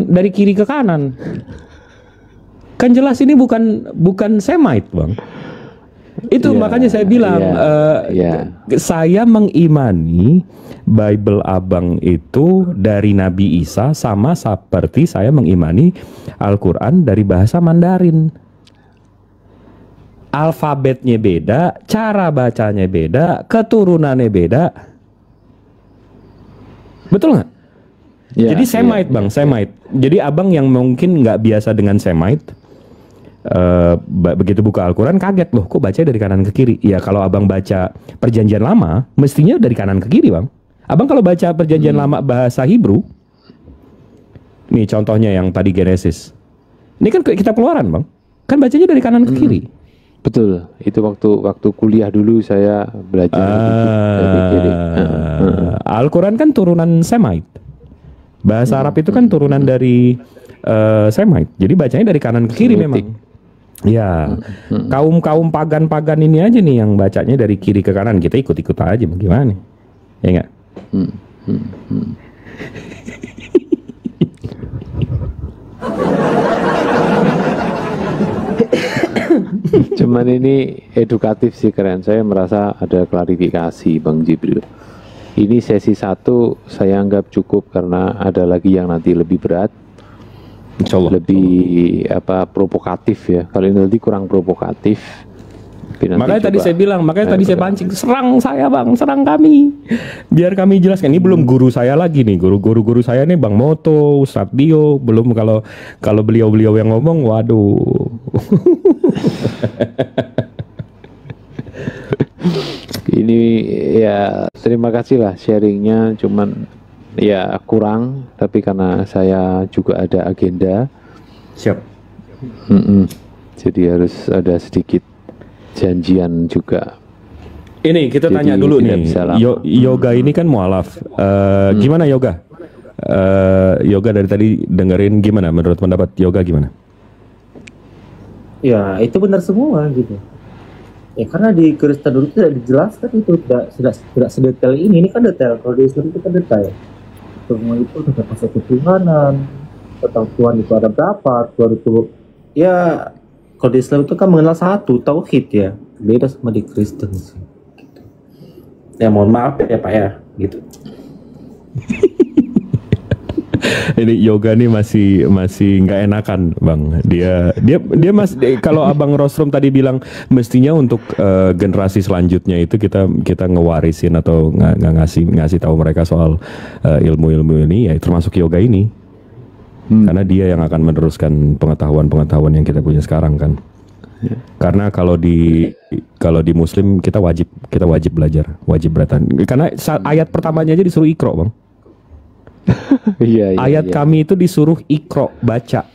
dari kiri ke kanan. Kan jelas ini bukan Semite Bang. Itu Iya, makanya saya bilang iya. saya mengimani Bible Abang itu dari Nabi Isa sama seperti saya mengimani Al-Quran dari bahasa Mandarin. Alfabetnya beda, cara bacanya beda, keturunannya beda. Betul nggak? Ya, Jadi Semite bang, Semite. Jadi abang yang mungkin nggak biasa dengan Semite, begitu buka Al-Quran kaget loh, kok baca dari kanan ke kiri? Ya kalau abang baca Perjanjian Lama, mestinya dari kanan ke kiri bang. Abang kalau baca Perjanjian Lama bahasa Hebrew, nih contohnya yang tadi Genesis. Ini kan kitab Keluaran bang, kan bacanya dari kanan ke kiri. Betul, itu waktu kuliah dulu saya belajar dari kiri. Al-Quran kan turunan Semite. Bahasa Arab itu kan turunan dari Semite. Jadi bacanya dari kanan ke kiri memang. Ya, kaum pagan-pagan ini aja nih yang bacanya dari kiri ke kanan. Kita ikut-ikut aja, bagaimana? Ya enggak? Cuman ini edukatif sih, keren. Saya merasa ada klarifikasi Bang Jibril. Ini sesi 1 saya anggap cukup karena ada lagi yang nanti lebih berat. Insyaallah. Lebih provokatif ya. Kalau ini nanti kurang provokatif. Tapi nanti Makanya tadi coba. saya bilang, makanya tadi saya pancing, serang saya bang, serang kami, biar kami jelaskan. Ini belum guru saya lagi nih, guru saya nih Bang Moto, Ustadz Dio, belum kalau beliau yang ngomong, waduh. Ini ya terima kasih lah sharingnya, cuman ya kurang, tapi karena saya juga ada agenda. Siap. Jadi harus ada sedikit janjian juga. Ini kita Jadi tanya dulu tidak nih, bisa lama. yoga ini kan mualaf. Gimana yoga? Yoga dari tadi dengerin, gimana menurut pendapat yoga gimana? Ya itu benar semua gitu. Ya karena di Kristen dulu tidak dijelaskan itu, tidak sedetail ini kan detail. Kalau di Islam itu kan detail. Semua itu tentang konsep ketuhanan, tentang Tuhan itu ada berapa, Tuhan itu ya kalau di Islam itu kan mengenal satu tauhid ya, beda sama di Kristen sih. Gitu. Ya mohon maaf ya Pak ya, gitu. Ini yoga nih masih nggak enakan bang. Dia kalau abang Rosrum tadi bilang mestinya untuk generasi selanjutnya itu kita ngewarisin atau ngasih tahu mereka soal ilmu-ilmu ini, ya termasuk yoga ini. Karena dia yang akan meneruskan pengetahuan yang kita punya sekarang kan. Karena kalau di Muslim kita wajib belajar, wajib beratan. Karena ayat pertamanya aja disuruh Iqra bang. Iya, Ayat kami itu disuruh Iqra, baca.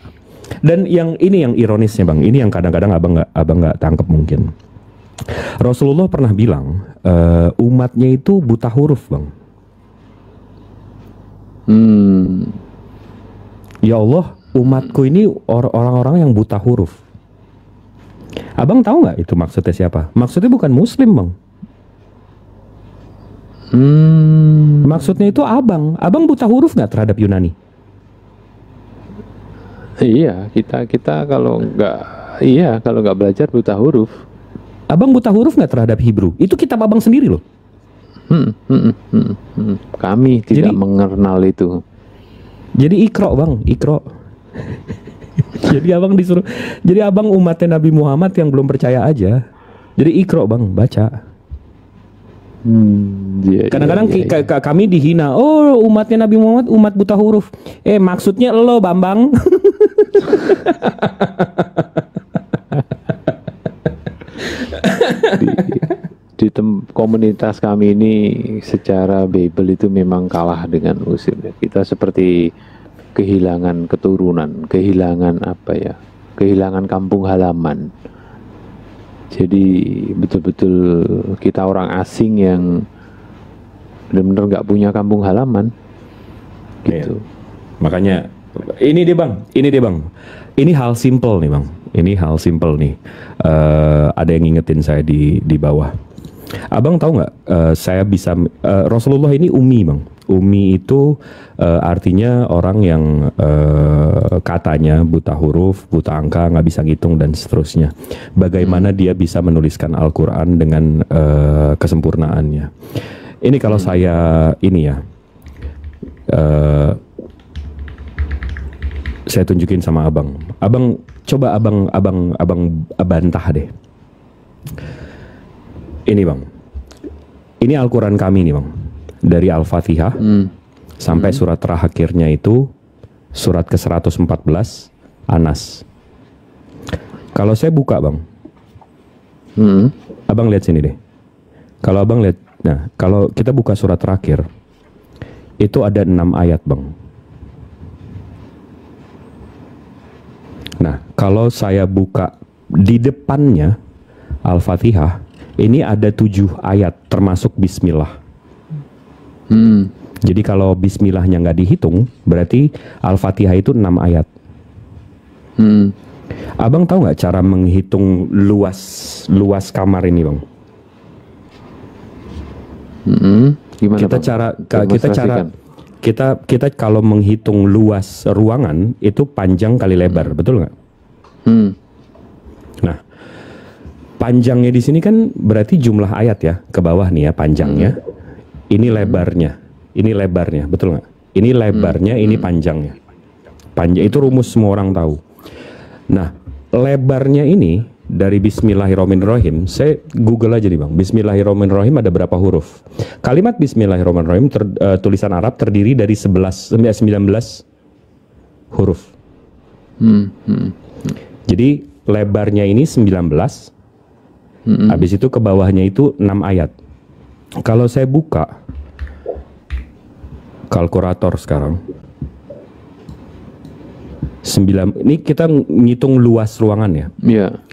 Dan yang ironisnya bang, ini yang kadang-kadang abang nggak tangkep mungkin. Rasulullah pernah bilang umatnya itu buta huruf bang. Ya Allah, umatku ini orang-orang yang buta huruf. Abang tahu nggak itu maksudnya siapa? Maksudnya bukan Muslim bang. Maksudnya itu abang buta huruf nggak terhadap Yunani? Iya, kita kalau nggak belajar buta huruf. Abang buta huruf nggak terhadap Hebrew? Itu kitab abang sendiri loh. Kami tidak mengenal itu. Jadi Iqra bang, Iqra. Jadi abang umatnya Nabi Muhammad yang belum percaya aja. Jadi Iqra bang, baca. Kadang-kadang kami dihina. Oh, umatnya Nabi Muhammad umat buta huruf. Maksudnya lo Bambang. di komunitas kami ini secara Bible itu memang kalah dengan Muslim. Kita seperti kehilangan keturunan, kehilangan kehilangan kampung halaman. Jadi betul-betul kita orang asing yang benar-benar nggak punya kampung halaman, gitu. Makanya ini deh bang. Ini hal simple nih bang. Ini hal simple nih. Ada yang ngingetin saya di bawah. Abang tahu nggak? Saya bisa Rasulullah ini ummi bang. Umi itu artinya orang yang katanya buta huruf, buta angka, nggak bisa ngitung dan seterusnya. Bagaimana dia bisa menuliskan Al-Quran dengan kesempurnaannya? Ini kalau saya ini ya, saya tunjukin sama abang. Abang coba abang bantah deh. Ini bang, ini Al-Quran kami nih bang, dari Al-Fatihah sampai surat terakhirnya itu surat ke-114 Anas. Kalau saya buka bang, abang lihat sini deh. Kalau abang lihat, nah kalau kita buka surat terakhir itu ada 6 ayat bang. Nah kalau saya buka di depannya Al-Fatihah, ini ada 7 ayat termasuk Bismillah. Jadi kalau Bismillahnya nggak dihitung, berarti Al-Fatihah itu 6 ayat. Abang tahu nggak cara menghitung luas kamar ini bang? Gimana kita kalau menghitung luas ruangan itu panjang kali lebar, betul nggak? Nah, panjangnya di sini kan berarti jumlah ayat ya, ke bawah nih ya panjangnya. Ini lebarnya, betul nggak? Ini lebarnya, ini panjangnya. Panjang itu rumus semua orang tahu. Nah, lebarnya ini dari Bismillahirrahmanirrahim, saya Google aja nih bang. Bismillahirrahmanirrahim ada berapa huruf? Kalimat Bismillahirrahmanirrahim tulisan Arab terdiri dari 19 huruf. Jadi lebarnya ini 19. Habis itu ke bawahnya itu 6 ayat. Kalau saya buka kalkulator sekarang, 9, ini kita ngitung luas ruangan ya.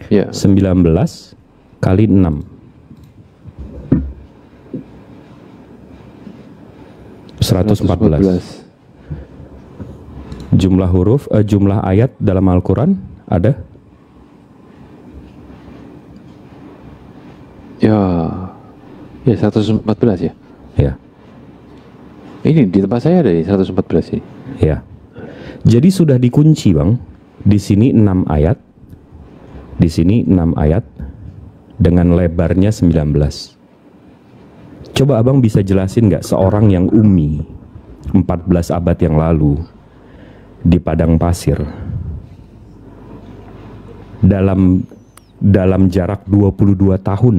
Iya. 19 kali 6. 114. Jumlah huruf, jumlah ayat dalam Al-Quran ada? Ya 114 ya. Ya. Ini di tempat saya ada 114 ini. Ya. Jadi sudah dikunci bang. Di sini 6 ayat. Di sini 6 ayat dengan lebarnya 19. Coba abang bisa jelasin nggak seorang yang ummi 14 abad yang lalu di padang pasir dalam jarak 22 tahun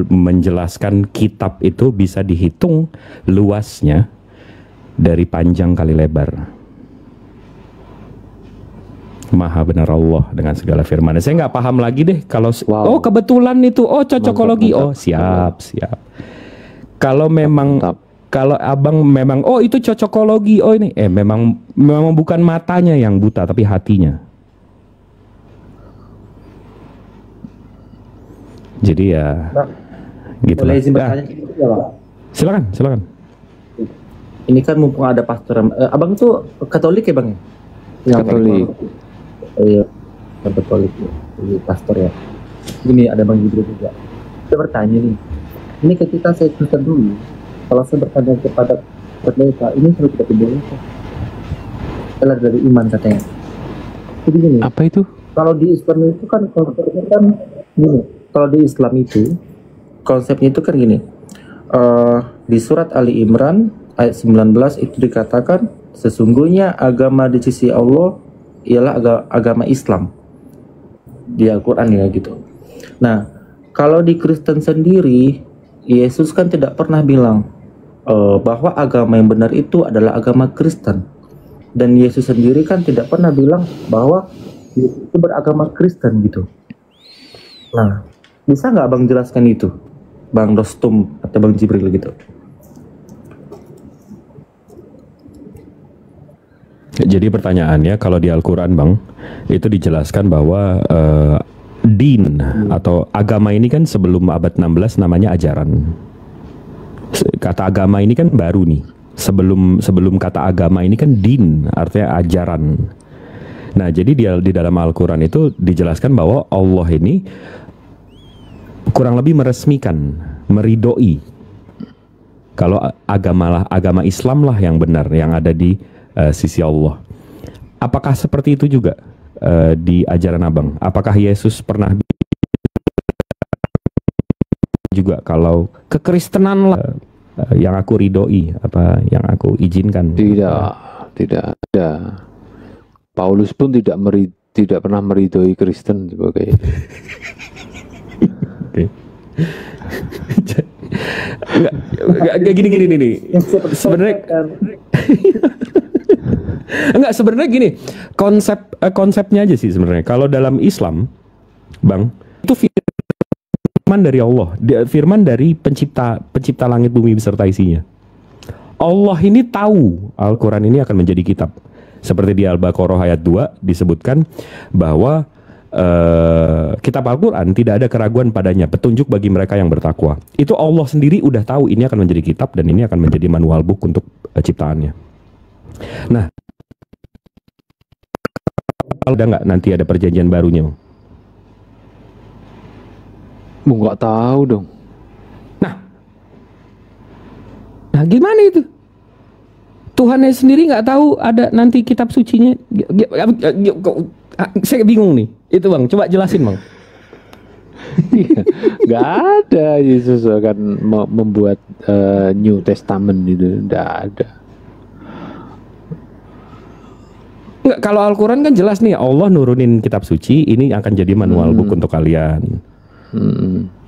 menjelaskan kitab itu bisa dihitung luasnya dari panjang kali lebar. Maha benar Allah dengan segala firman. Saya nggak paham lagi deh kalau oh kebetulan itu cocokologi. Mantap. Oh siap. Kalau memang kalau abang memang oh itu cocokologi, oh ini memang bukan matanya yang buta tapi hatinya. Jadi ya gitu lah. Boleh izin bertanya ya bang? Silakan. Ini kan mumpung ada pastor, abang itu Katolik ya bang? Katolik. Iya, Katolik ya. Pastor ya. Ini ada bang Jibril juga. Saya bertanya nih, ini ketika saya Kristen dulu, kalau saya bertanya kepada pendeta, ini sudah tidak dibolehkan. Salah dari iman katanya. Jadi gini. Apa itu? Kalau di Islam itu kan konsepnya kan gini. Kalau di Islam itu konsepnya itu kan gini. Di surat Ali Imran ayat 19 itu dikatakan sesungguhnya agama di sisi Allah ialah agama Islam di Al-Quran ya gitu. Nah kalau di Kristen sendiri Yesus kan tidak pernah bilang bahwa agama yang benar itu adalah agama Kristen, dan Yesus sendiri kan tidak pernah bilang bahwa Yesus itu beragama Kristen gitu. Nah bisa nggak abang jelaskan itu, Bang Dostum atau Bang Jibril gitu? Jadi pertanyaannya kalau di Al-Quran bang itu dijelaskan bahwa din atau agama ini kan sebelum abad 16 namanya ajaran. Kata agama ini kan baru nih. Sebelum kata agama ini kan din artinya ajaran. Nah jadi di dalam Al-Quran itu dijelaskan bahwa Allah ini kurang lebih meresmikan, meridoi kalau agama Islam lah yang benar, yang ada di sisi Allah. Apakah seperti itu juga di ajaran abang? Apakah Yesus pernah juga kalau kekristenan lah yang aku ridhoi, apa yang aku izinkan? Tidak ada. Paulus pun tidak pernah meridhoi Kristen sebagai. Oke. Enggak gini. Sebenarnya enggak, sebenarnya gini. Konsepnya aja sih sebenarnya. Kalau dalam Islam, Bang, itu firman dari Allah, firman dari pencipta langit bumi beserta isinya. Allah ini tahu Al-Quran ini akan menjadi kitab. Seperti di Al-Baqarah ayat 2 disebutkan bahwa kitab Al-Quran tidak ada keraguan padanya, petunjuk bagi mereka yang bertakwa. Itu Allah sendiri udah tahu ini akan menjadi kitab dan ini akan menjadi manual book untuk ciptaannya. Nah, ada nggak nanti ada perjanjian barunya? Nggak tahu dong. Nah gimana itu? Tuhannya sendiri nggak tahu ada nanti kitab sucinya. Saya bingung nih. Itu Bang, coba jelasin Bang. Nggak ada Yesus akan membuat New Testament itu, nggak ada. Nggak, kalau Al-Quran kan jelas nih, Allah nurunin kitab suci, ini akan jadi manual book untuk kalian.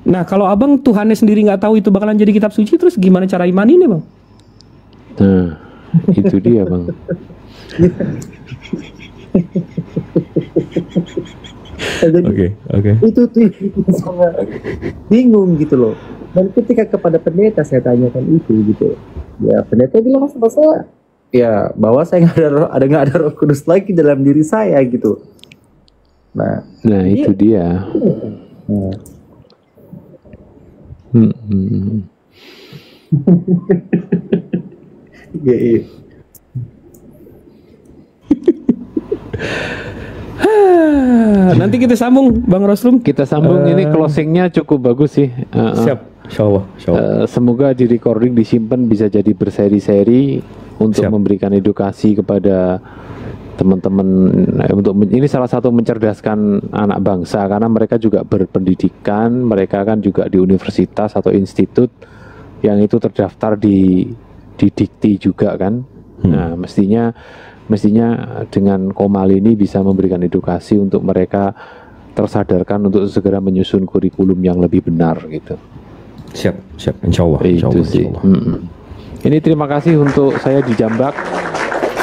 Nah kalau abang Tuhannya sendiri nggak tahu itu bakalan jadi kitab suci, terus gimana cara imaninnya Bang? Nah itu dia Bang. Oke. Itu sangat bingung gitu loh. Dan ketika kepada pendeta saya tanyakan itu gitu, ya pendeta bilang sama saya, ya bahwa saya nggak ada Roh Kudus lagi dalam diri saya gitu. Nah itu dia. Nah. Iya. Nanti kita sambung Bang Rosrum. Kita sambung, ini closingnya cukup bagus sih. Siap, insyaallah. Semoga di recording disimpan bisa jadi berseri-seri untuk memberikan edukasi kepada teman-teman, untuk ini salah satu mencerdaskan anak bangsa, karena mereka juga berpendidikan, mereka kan juga di universitas atau institut yang itu terdaftar di dikti juga kan. Nah mestinya dengan Komal ini bisa memberikan edukasi untuk mereka tersadarkan untuk segera menyusun kurikulum yang lebih benar gitu. Siap, insyaallah. Itu sih. Ini terima kasih untuk saya di Jambak.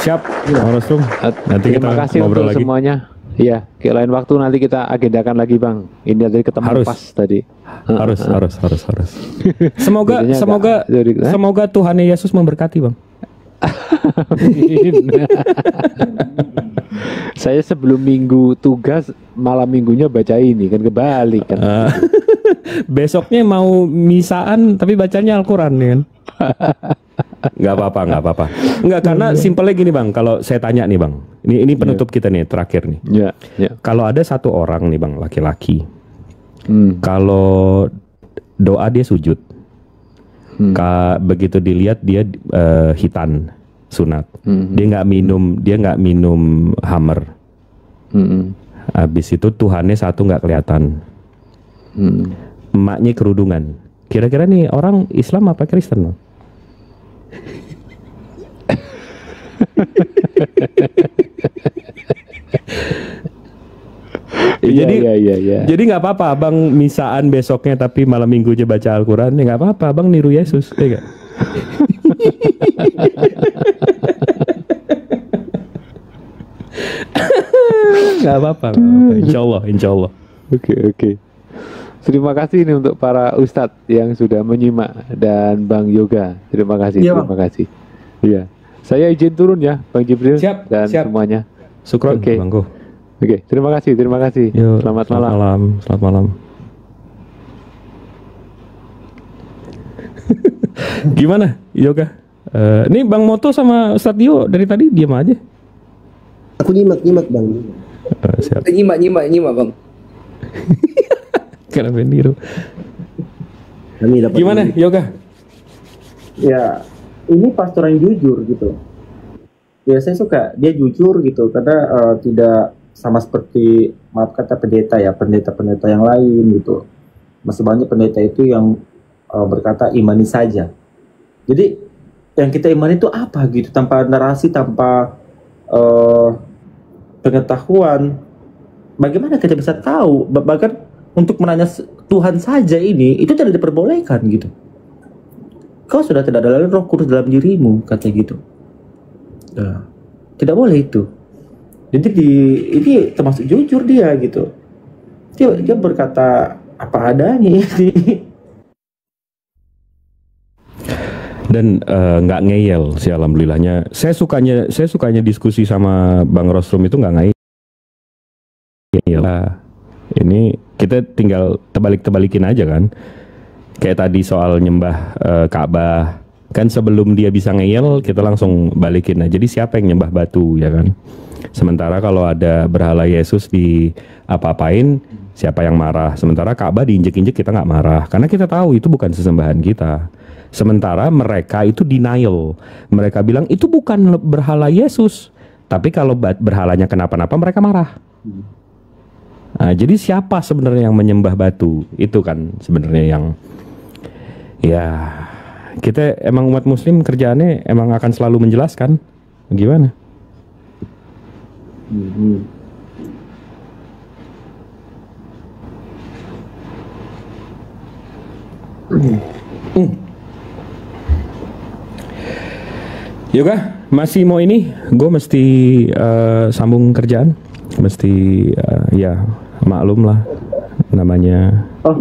Siap, Bang Rosrum. Nanti terima kita kasih ngobrol untuk lagi. semuanya. Iya, ke lain waktu nanti kita agendakan lagi Bang. Ini tadi ketemu pas tadi. Harus. Semoga Tuhan Yesus memberkati Bang. Saya sebelum minggu tugas, malam minggunya baca ini kan, kebalik kan. Besoknya mau misaan tapi bacanya Al-Quran ya kan. Nggak apa-apa. Nggak, karena simpelnya gini Bang, kalau saya tanya nih Bang, ini penutup kita nih, terakhir nih. Kalau ada satu orang nih Bang, laki-laki, kalau doa dia sujud, begitu dilihat dia hitan sunat, dia nggak minum Hammer, habis itu Tuhannya satu nggak kelihatan, emaknya kerudungan, kira-kira nih orang Islam apa Kristen Bang? Jadi nggak apa-apa Abang misaan besoknya tapi malam minggunya baca Al-Quran, ya nggak apa-apa, Abang niru Yesus, ya gak? Nggak apa-apa, insyaallah. Oke. Terima kasih ini untuk para ustadz yang sudah menyimak dan Bang Yoga. Terima kasih. Iya. Saya izin turun ya, Bang Jibril dan semuanya. Syukron, Bangku. Oke, terima kasih. Yo, Selamat malam. Selamat malam. Gimana, Yoga? Ini Bang Moto sama Ustadz Dio dari tadi diam aja. Aku nyimak Bang. Siap. Nyimak Bang. Kenapa niru? Kami dapat Gimana, Yoga? ya ini pastor yang jujur gitu. Ya saya suka dia jujur gitu karena tidak sama seperti maaf kata pendeta ya, pendeta-pendeta yang lain gitu. Masih banyak pendeta itu yang berkata imani saja. Jadi yang kita imani itu apa gitu, tanpa narasi, tanpa pengetahuan. Bagaimana kita bisa tahu? Bahkan untuk menanya Tuhan saja ini itu tidak diperbolehkan gitu. Kau sudah tidak ada lagi Roh Kudus dalam dirimu, kata gitu. Nah, tidak boleh itu. Jadi ini termasuk jujur dia gitu. Dia berkata apa adanya ini. Dan nggak ngeyel sih alhamdulillahnya. Saya sukanya diskusi sama Bang Rostrum itu nggak ngeyel. Ini kita tinggal tebalikin aja kan. Kayak tadi soal nyembah Ka'bah. Kan sebelum dia bisa ngeyel, kita langsung balikin. Nah, jadi siapa yang nyembah batu, ya kan? Sementara kalau ada berhala Yesus di apa-apain, siapa yang marah? Sementara Ka'bah diinjek-injek, kita nggak marah. Karena kita tahu itu bukan sesembahan kita. Sementara mereka itu denial. Mereka bilang, itu bukan berhala Yesus. Tapi kalau berhalanya kenapa-napa, mereka marah. Nah, jadi siapa sebenarnya yang menyembah batu? Itu kan sebenarnya yang... Ya... Kita emang umat muslim kerjaannya emang akan selalu menjelaskan. Gimana? Yoga, masih mau ini? Gue mesti sambung kerjaan. Mesti ya maklum lah namanya. Oh,